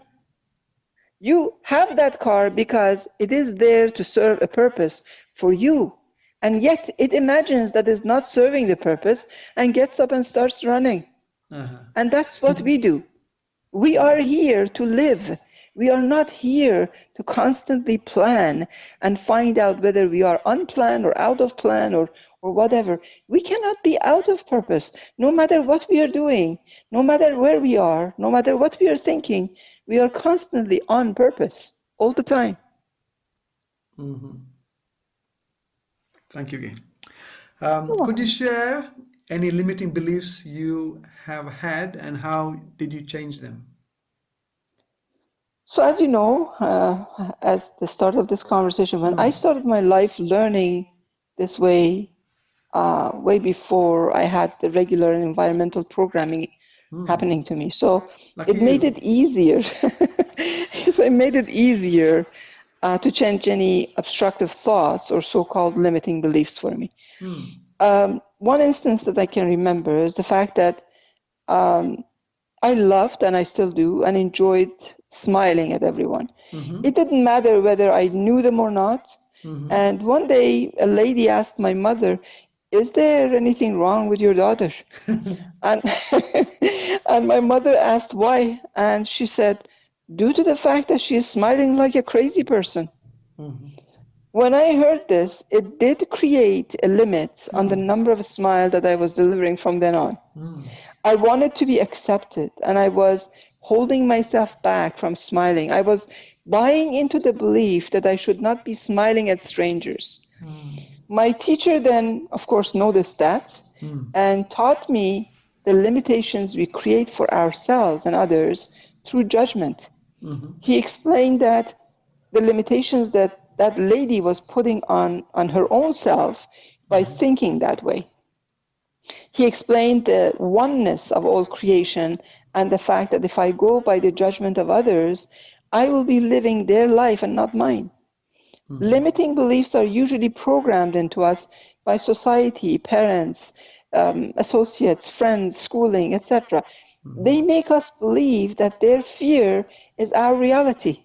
You have that car because it is there to serve a purpose for you. And yet it imagines that it's not serving the purpose and gets up and starts running. And that's what we do. We are here to live. We are not here to constantly plan and find out whether we are unplanned or out of plan or whatever. We cannot be out of purpose, no matter what we are doing, no matter where we are, no matter what we are thinking. We are constantly on purpose all the time. Thank you again. Could you share any limiting beliefs you have had and how did you change them? So as you know, as the start of this conversation, when I started my life learning this way, way before I had the regular environmental programming happening to me. So Lucky it made you. it easier. So it made it easier to change any obstructive thoughts or so-called limiting beliefs for me. One instance that I can remember is the fact that I loved, and I still do, and enjoyed smiling at everyone. It didn't matter whether I knew them or not. And one day, a lady asked my mother, "Is there anything wrong with your daughter?" And, and my mother asked why, and she said, "Due to the fact that she is smiling like a crazy person." When I heard this, it did create a limit on the number of smiles that I was delivering from then on. I wanted to be accepted, and I was holding myself back from smiling. I was buying into the belief that I should not be smiling at strangers. My teacher then, of course, noticed that and taught me the limitations we create for ourselves and others through judgment. He explained that the limitations that that lady was putting on her own self by thinking that way. He explained the oneness of all creation and the fact that if I go by the judgment of others, I will be living their life and not mine. Limiting beliefs are usually programmed into us by society, parents, associates, friends, schooling, etc. They make us believe that their fear is our reality.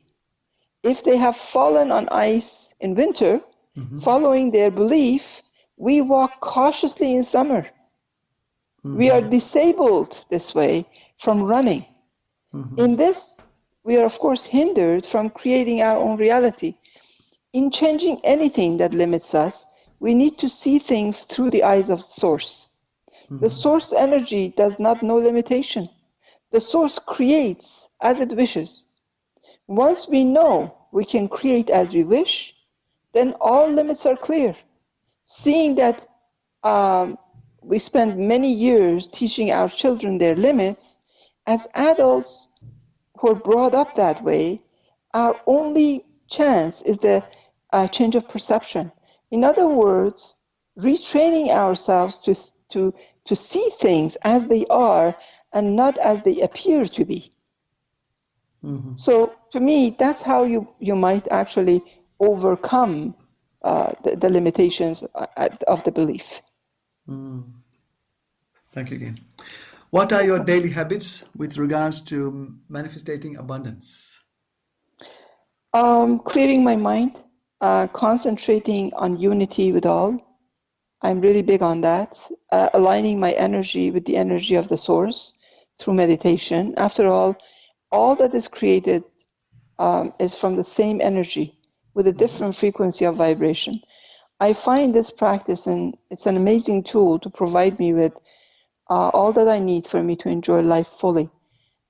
If they have fallen on ice in winter, following their belief, we walk cautiously in summer. We are disabled this way from running. In this, we are, of course, hindered from creating our own reality. In changing anything that limits us, we need to see things through the eyes of the source. The source energy does not know limitation. The source creates as it wishes. Once we know we can create as we wish, then all limits are clear. Seeing that we spend many years teaching our children their limits, as adults who are brought up that way, our only chance is the change of perception. In other words, retraining ourselves to see things as they are and not as they appear to be. So to me, that's how you might actually overcome the limitations of the belief. Thank you again. What are your daily habits with regards to manifesting abundance? Clearing my mind, concentrating on unity with all. I'm really big on that. Aligning my energy with the energy of the source through meditation. After all that is created is from the same energy with a different frequency of vibration. I find this practice, and it's an amazing tool to provide me with all that I need for me to enjoy life fully.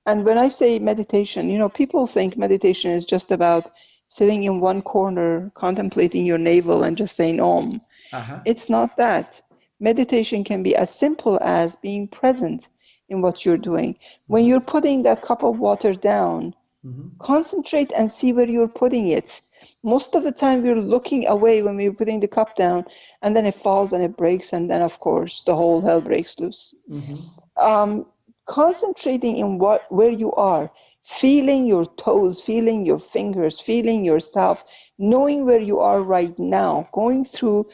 And when I say meditation, people think meditation is just about sitting in one corner, contemplating your navel and just saying Om. It's not that. Meditation can be as simple as being present in what you're doing. When you're putting that cup of water down, concentrate and see where you're putting it. Most of the time we're looking away when we're putting the cup down, and then it falls and it breaks, and then of course the whole hell breaks loose. Concentrating in where you are, feeling your toes, feeling your fingers, feeling yourself, knowing where you are right now, going through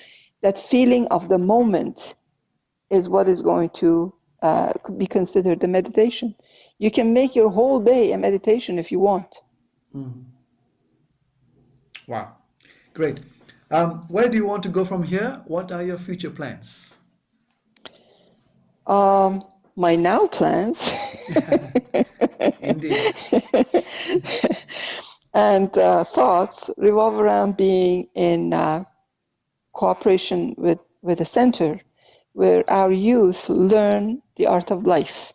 that feeling of the moment is what is going to be considered a meditation. You can make your whole day a meditation if you want. Wow, great. Where do you want to go from here? What are your future plans? My now plans Indeed. and thoughts revolve around being in cooperation with a center where our youth learn the art of life,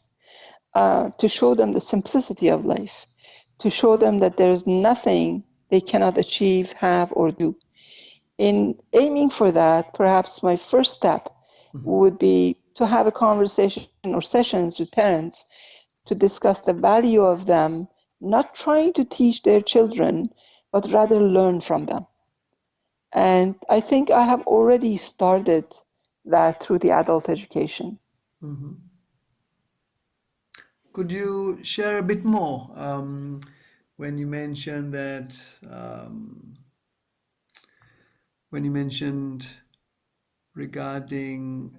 to show them the simplicity of life, to show them that there is nothing they cannot achieve, have, or do. In aiming for that, perhaps my first step would be to have a conversation or sessions with parents to discuss the value of them, not trying to teach their children, but rather learn from them. And I think I have already started that through the adult education. Could you share a bit more when you mentioned that when you mentioned regarding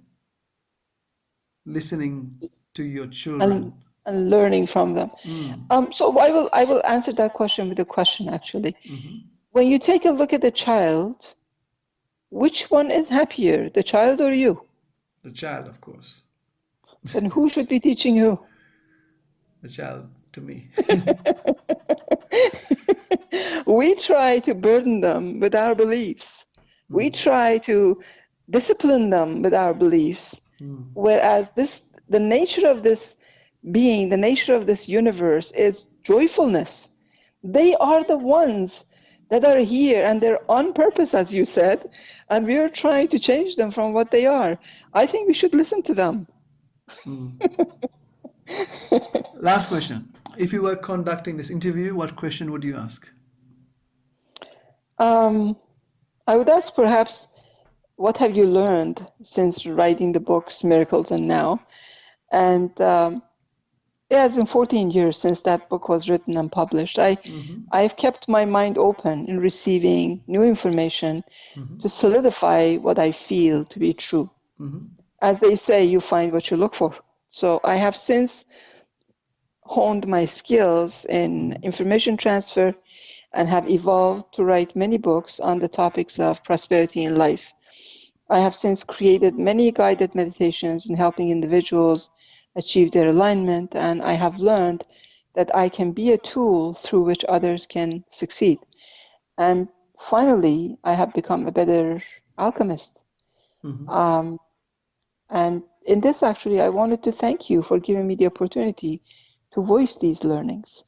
listening to your children? And learning from them. So I will answer that question with a question actually. When you take a look at the child, which one is happier, the child or you? The child, of course. Then who should be teaching who? The child to me. We try to burden them with our beliefs. We try to discipline them with our beliefs. Whereas the nature of this being, the nature of this universe is joyfulness. They are the ones that are here and they're on purpose, as you said, and we are trying to change them from what they are. I think we should listen to them. Last question. If you were conducting this interview, what question would you ask? I would ask perhaps, what have you learned since writing the books Miracles and Now? And it has been 14 years since that book was written and published. I've kept my mind open in receiving new information to solidify what I feel to be true. As they say, you find what you look for. So I have since honed my skills in information transfer and have evolved to write many books on the topics of prosperity in life. I have since created many guided meditations in helping individuals achieve their alignment, and I have learned that I can be a tool through which others can succeed. And finally, I have become a better alchemist. And in this, actually, I wanted to thank you for giving me the opportunity to voice these learnings.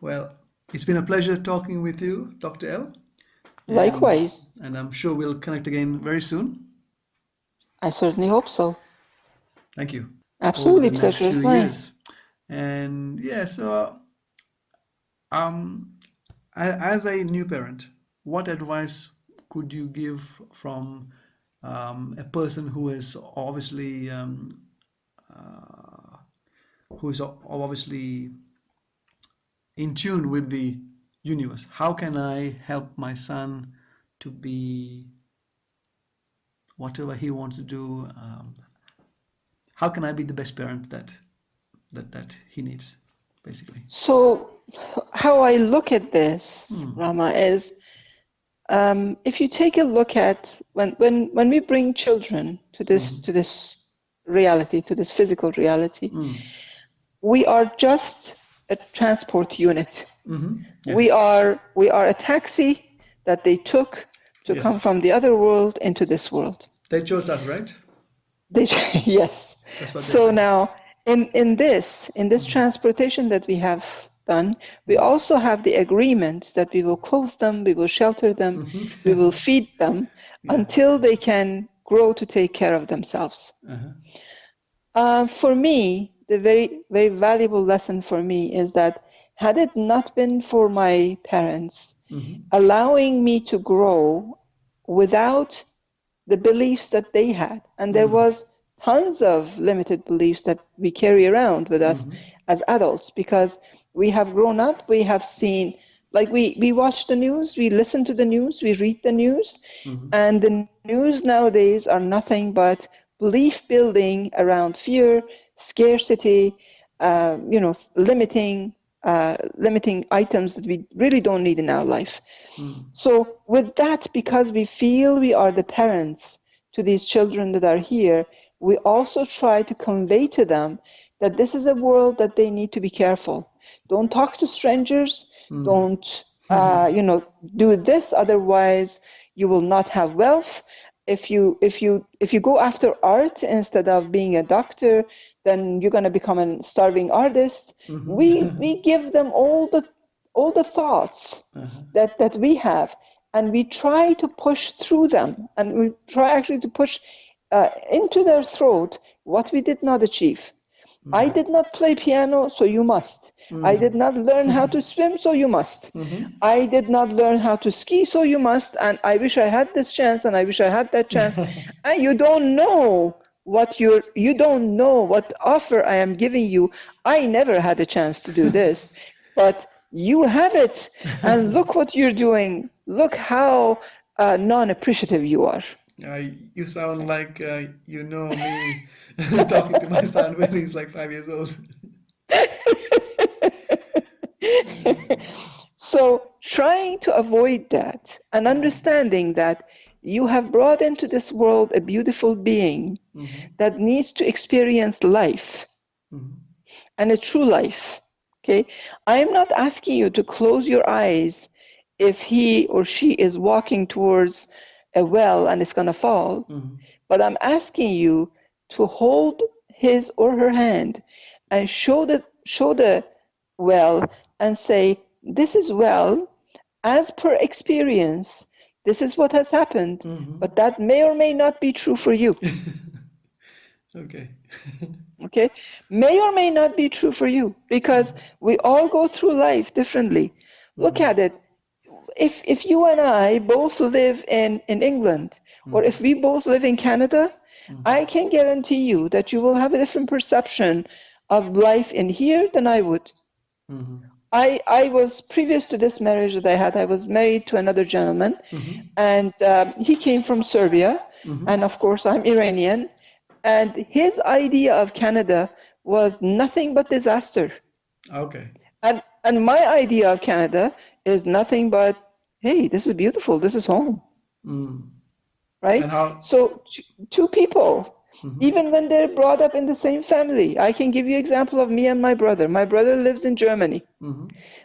Well, it's been a pleasure talking with you, Dr. L. Likewise. And I'm sure we'll connect again very soon. I certainly hope so. Thank you. Absolutely, Over the next pleasure is few mine. years. And yeah, so as a new parent, what advice could you give from a person who is obviously in tune with the universe? How can I help my son to be whatever he wants to do? How can I be the best parent that he needs, basically? So how I look at this, Rama, is if you take a look at when we bring children to this reality, to this physical reality, we are just a transport unit. Yes. We are a taxi that they took to come from the other world into this world. They chose us, right? Yes. That's what they So say. now in this transportation that we have done, we also have the agreement that we will clothe them, we will shelter them, we will feed them until they can grow to take care of themselves. For me, the very, very valuable lesson for me is that had it not been for my parents allowing me to grow without the beliefs that they had, and there was tons of limited beliefs that we carry around with us as adults, because we have grown up, we have seen, like we watch the news, we listen to the news, we read the news, and the news nowadays are nothing but belief building around fear, scarcity, limiting items that we really don't need in our life. So with that, because we feel we are the parents to these children that are here, we also try to convey to them that this is a world that they need to be careful. Don't talk to strangers. Don't, do this. Otherwise, you will not have wealth. If you go after art instead of being a doctor, then you're going to become a starving artist. We give them all the thoughts that we have, and we try to push through them, and we try actually to push into their throat what we did not achieve. I did not play piano, so you must. I did not learn how to swim, so you must. I did not learn how to ski, so you must. And I wish I had this chance, and I wish I had that chance. And you don't know what you don't know what offer I am giving you. I never had a chance to do this, but you have it, and look what you're doing. Look how non-appreciative you are. You sound like you know me talking to my son when he's like 5 years old. So trying to avoid that and understanding that you have brought into this world a beautiful being that needs to experience life and a true life. Okay, I am not asking you to close your eyes if he or she is walking towards a well and it's going to fall, but I'm asking you to hold his or her hand and show the well and say, this is well, as per experience, this is what has happened, but that may or may not be true for you. Okay. Okay, may or may not be true for you, because we all go through life differently. Look at it. If you and I both live in England, or if we both live in Canada, I can guarantee you that you will have a different perception of life in here than I would. I was, previous to this marriage that I had, I was married to another gentleman, and he came from Serbia, and of course I'm Iranian, and his idea of Canada was nothing but disaster. Okay. And my idea of Canada is nothing but, hey, this is beautiful, this is home. Right? So two people, even when they're brought up in the same family. I can give you an example of me and my brother. My brother lives in Germany.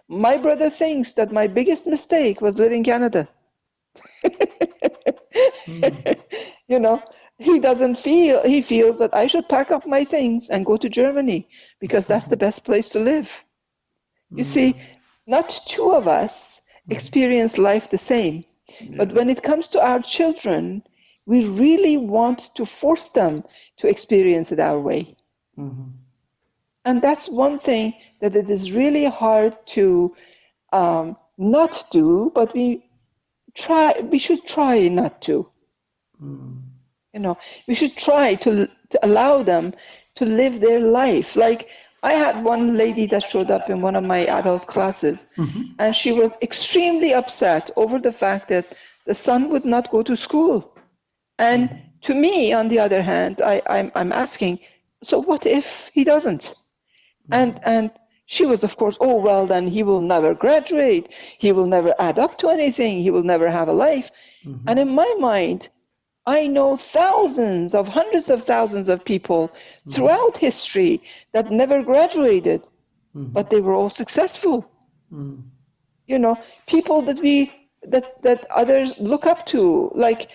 My brother thinks that my biggest mistake was living in Canada. You know, he feels that I should pack up my things and go to Germany because that's the best place to live. You see, not two of us experience life the same, but when it comes to our children, we really want to force them to experience it our way. And that's one thing that it is really hard to not do, but we should try not to. You know, we should try to allow them to live their life. Like, I had one lady that showed up in one of my adult classes, and she was extremely upset over the fact that the son would not go to school. And to me, on the other hand, I'm asking, so what if he doesn't? And she was, of course, oh, well, then he will never graduate. He will never add up to anything. He will never have a life. And in my mind, I know hundreds of thousands of people throughout history that never graduated, but they were all successful. You know, people that others look up to, like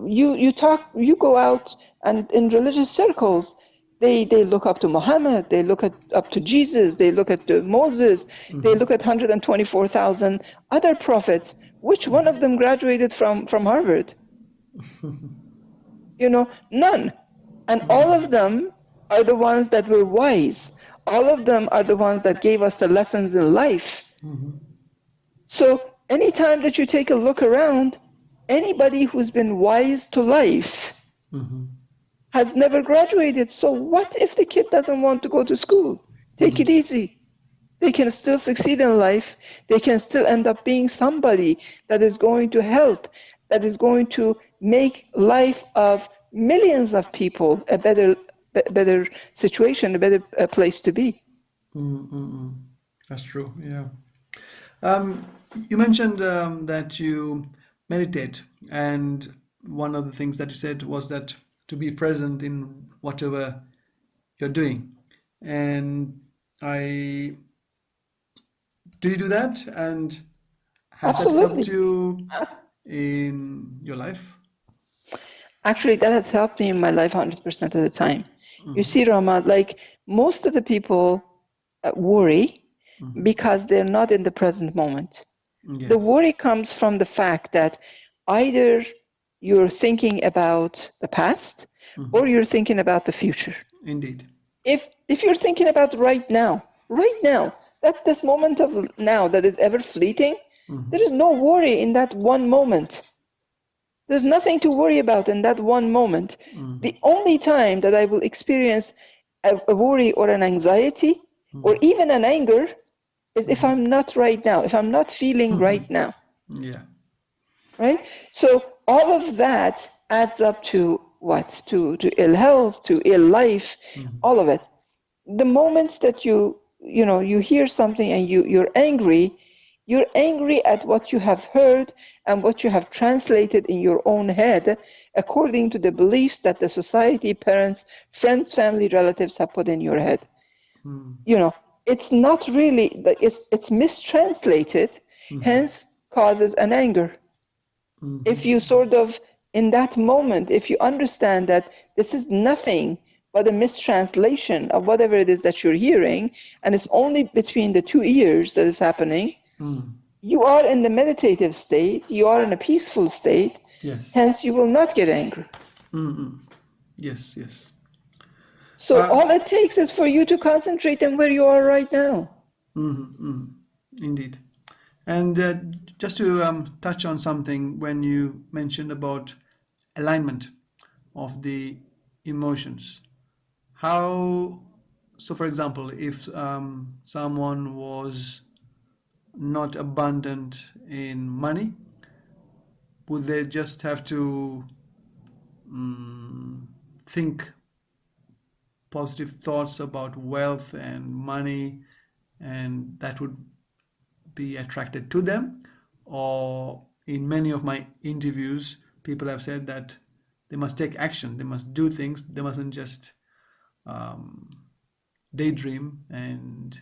you go out and in religious circles, they look up to Muhammad, they look up to Jesus, they look at Moses, they look at 124,000 other prophets. Which one of them graduated from Harvard? You know, none. And all of them are the ones that were wise. All of them are the ones that gave us the lessons in life. So anytime that you take a look around, anybody who's been wise to life has never graduated. So what if the kid doesn't want to go to school? Take it easy. They can still succeed in life. They can still end up being somebody that is going to help, that is going to make life of millions of people a better situation, a better place to be. That's true, yeah. You mentioned that you meditate, and one of the things that you said was that to be present in whatever you're doing. And do you do that? And has that helped you in your life? Actually, that has helped me in my life 100% of the time. You see, Rama, like most of the people worry because they're not in the present moment. Yes. The worry comes from the fact that either you're thinking about the past or you're thinking about the future. Indeed. If you're thinking about right now, that this moment of now that is ever fleeting, there is no worry in that one moment. There's nothing to worry about in that one moment. The only time that I will experience a worry or an anxiety or even an anger is if I'm not right now, if I'm not feeling right now. Yeah. Right? So all of that adds up to what? To ill health, to ill life, all of it. The moments that you hear something and you're angry at what you have heard and what you have translated in your own head according to the beliefs that the society, parents, friends, family, relatives have put in your head. It's not really, it's mistranslated, hence causes an anger. If you sort of, in that moment, if you understand that this is nothing but a mistranslation of whatever it is that you're hearing, and it's only between the two ears that is happening, you are in the meditative state, you are in a peaceful state, Yes. hence you will not get angry. Yes, yes. So all it takes is for you to concentrate on where you are right now. Indeed. And just to touch on something when you mentioned about alignment of the emotions. So for example, if someone was not abundant in money, would they just have to think positive thoughts about wealth and money, and that would be attracted to them? Or in many of my interviews, people have said that they must take action, they must do things, they mustn't just daydream and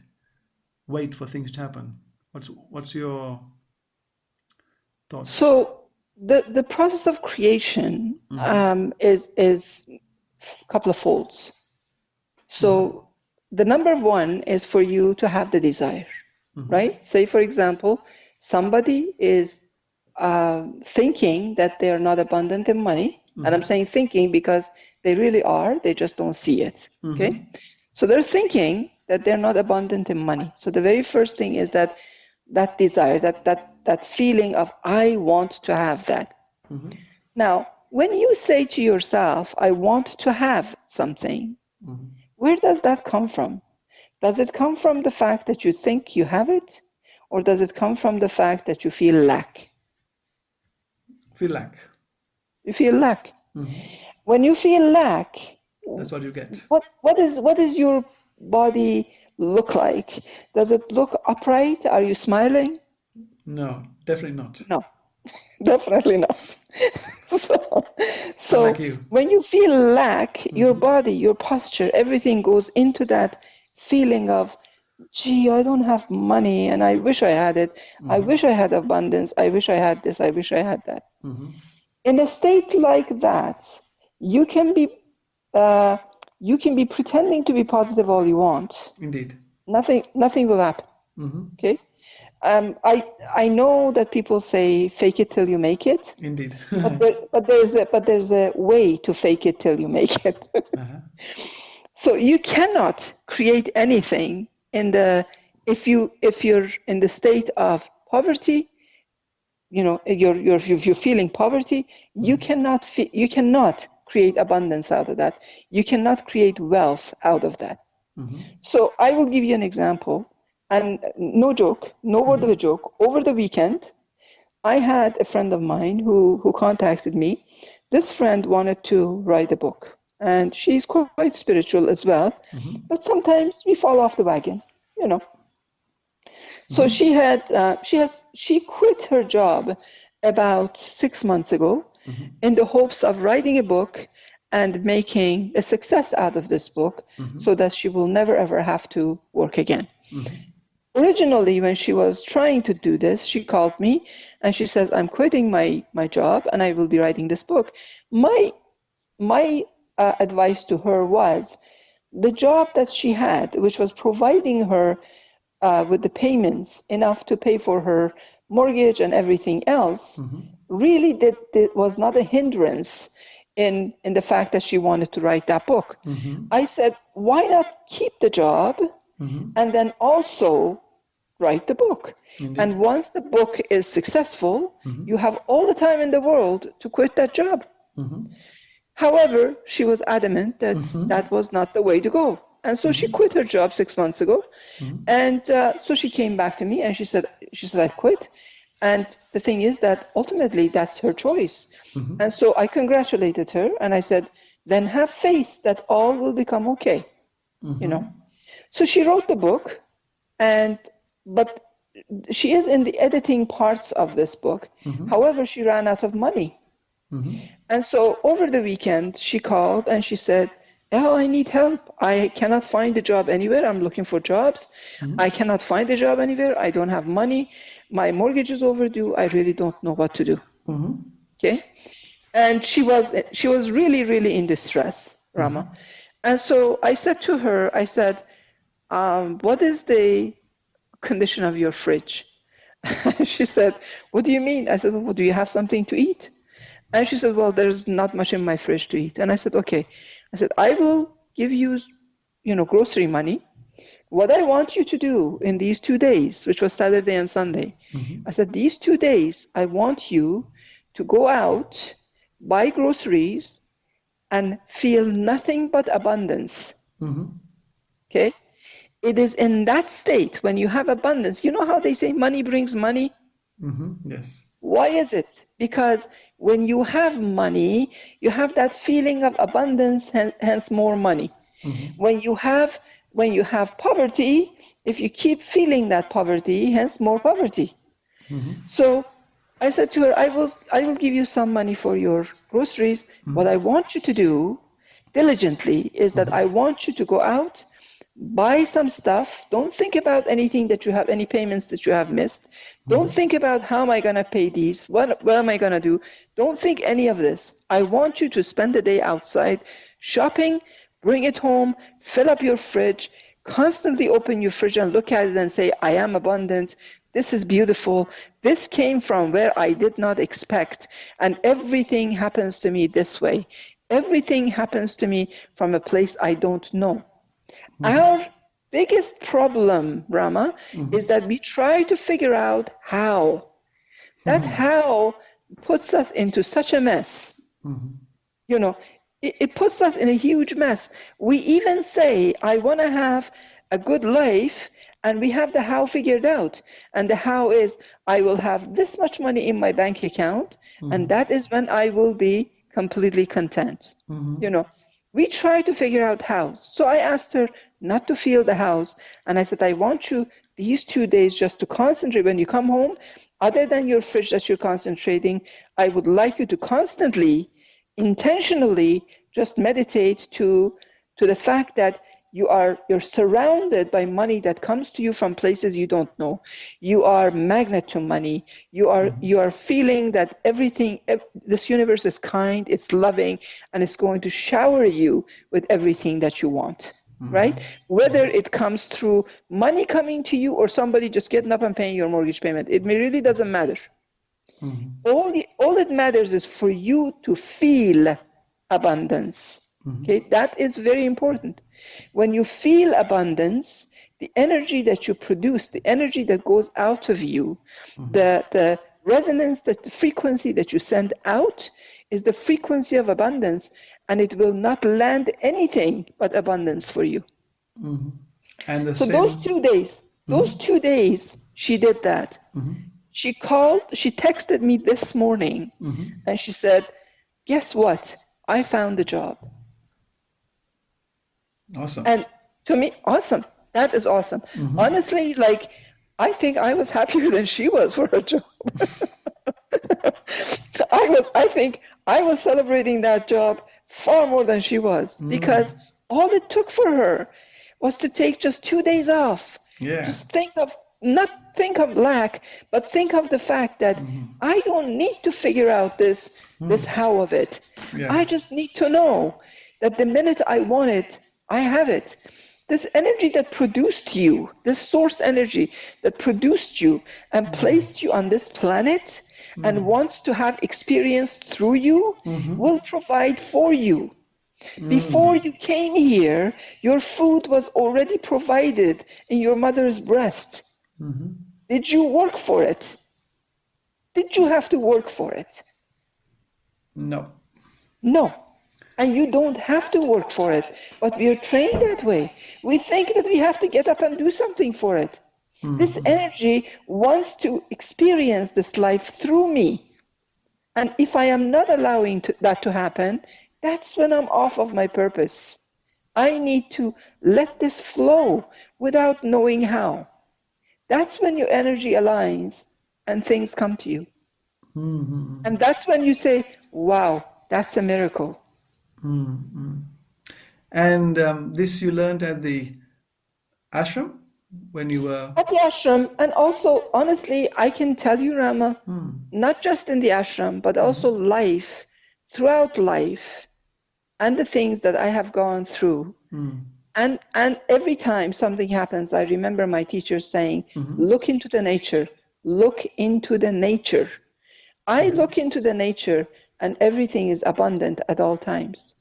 wait for things to happen. What's your thoughts? So the process of creation is a couple of folds. So the number one is for you to have the desire, right? Say, for example, somebody is thinking that they are not abundant in money. And I'm saying thinking because they really are, they just don't see it, okay? So they're thinking that they're not abundant in money. So the very first thing is that desire, that feeling of, I want to have that. Now, when you say to yourself, I want to have something, where does that come from? Does it come from the fact that you think you have it? Or does it come from the fact that you feel lack? Feel lack. You feel lack. When you feel lack, that's what you get. What does your body look like? Does it look upright? Are you smiling? No, definitely not. No, definitely not. So like you. When you feel lack, your body, your posture, everything goes into that feeling of, gee, I don't have money and I wish I had it. I wish I had abundance. I wish I had this. I wish I had that. In a state like that, you can be pretending to be positive all you want. Indeed. Nothing will happen. Okay. I know that people say fake it till you make it. Indeed. but there's a way to fake it till you make it. So you cannot create anything if you're in the state of poverty. If you're feeling poverty, you cannot create abundance out of that. You cannot create wealth out of that. So I will give you an example, and no joke, no word of a joke. Over the weekend, I had a friend of mine who contacted me. This friend wanted to write a book, and she's quite spiritual as well, but sometimes we fall off the wagon, So she quit her job about 6 months ago in the hopes of writing a book and making a success out of this book so that she will never ever have to work again. Originally, when she was trying to do this, she called me and she says, I'm quitting my job and I will be writing this book. My advice to her was the job that she had, which was providing her with the payments enough to pay for her mortgage and everything else, really was not a hindrance in the fact that she wanted to write that book. I said, why not keep the job and then also write the book. Indeed. And once the book is successful, you have all the time in the world to quit that job. However, she was adamant that that was not the way to go. And so she quit her job 6 months ago. And so she came back to me and she said, I quit. And the thing is that ultimately that's her choice. And so I congratulated her and I said, then have faith that all will become okay. You know? So she wrote the book, but she is in the editing parts of this book. However, she ran out of money. And so over the weekend, she called and she said, oh, I need help. I cannot find a job anywhere. I'm looking for jobs. I cannot find a job anywhere. I don't have money. My mortgage is overdue. I really don't know what to do. Okay. And she was really, really in distress, Rama. And so I said to her, I said, what is the condition of your fridge? She said, what do you mean? I said, well, do you have something to eat? And she said, well, there's not much in my fridge to eat. And I said, okay. I said, I will give you, grocery money. What I want you to do in these 2 days, which was Saturday and Sunday, I said, these 2 days, I want you to go out, buy groceries, and feel nothing but abundance. Okay? It is in that state when you have abundance. You know how they say money brings money? Yes. Why is it? Because when you have money, you have that feeling of abundance, hence more money. When you have poverty, if you keep feeling that poverty, hence more poverty. So I said to her, I will give you some money for your groceries. What I want you to do diligently is that I want you to go out, buy some stuff. Don't think about anything that you have, any payments that you have missed. Don't think about how am I going to pay these? What am I going to do? Don't think any of this. I want you to spend the day outside shopping, bring it home, fill up your fridge, constantly open your fridge and look at it and say, I am abundant. This is beautiful. This came from where I did not expect. And everything happens to me this way. Everything happens to me from a place I don't know. Our biggest problem, Rama, is that we try to figure out how. That how puts us into such a mess. It puts us in a huge mess. We even say, I want to have a good life, and we have the how figured out. And the how is, I will have this much money in my bank account, and that is when I will be completely content. We try to figure out how. So I asked her not to feel the hows. And I said, I want you these 2 days just to concentrate. When you come home, other than your fridge that you're concentrating, I would like you to constantly, intentionally just meditate to the fact that you're surrounded by money that comes to you from places you don't know. You are magnet to money. You are feeling that everything, this universe is kind, it's loving, and it's going to shower you with everything that you want, right? Whether it comes through money coming to you or somebody just getting up and paying your mortgage payment, it really doesn't matter. All it matters is for you to feel abundance. Okay, that is very important. When you feel abundance, the energy that you produce, the energy that goes out of you, the resonance, the frequency that you send out is the frequency of abundance, and it will not land anything but abundance for you. And those 2 days, she did that. She texted me this morning, and she said, guess what? I found a job. Awesome. And to me, awesome. That is awesome. Honestly, I think I was happier than she was for her job. I think I was celebrating that job far more than she was, because all it took for her was to take just 2 days off. Yeah. Just not think of lack, but think of the fact that I don't need to figure out this how of it. Yeah. I just need to know that the minute I want it, I have it. This energy that produced you, this source energy that produced you and placed you on this planet and wants to have experience through you, will provide for you. Before you came here, your food was already provided in your mother's breast. Did you work for it? Did you have to work for it? No. No. And you don't have to work for it, but we are trained that way. We think that we have to get up and do something for it. This energy wants to experience this life through me. And if I am not allowing that to happen, that's when I'm off of my purpose. I need to let this flow without knowing how. That's when your energy aligns and things come to you. And that's when you say, wow, that's a miracle. And this you learned at the ashram when you were... At the ashram, and also, honestly, I can tell you, Rama, not just in the ashram, but also life, throughout life, and the things that I have gone through. And every time something happens, I remember my teacher saying, look into the nature, look into the nature. I look into the nature and everything is abundant at all times.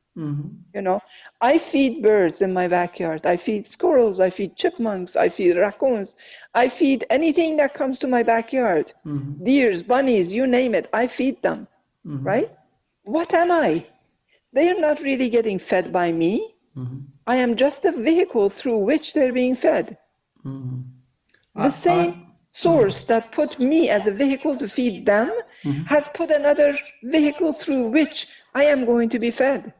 You know, I feed birds in my backyard. I feed squirrels, I feed chipmunks, I feed raccoons. I feed anything that comes to my backyard. Deers, bunnies, you name it, I feed them, right? What am I? They are not really getting fed by me. I am just a vehicle through which they're being fed. The same source that put me as a vehicle to feed them has put another vehicle through which I am going to be fed.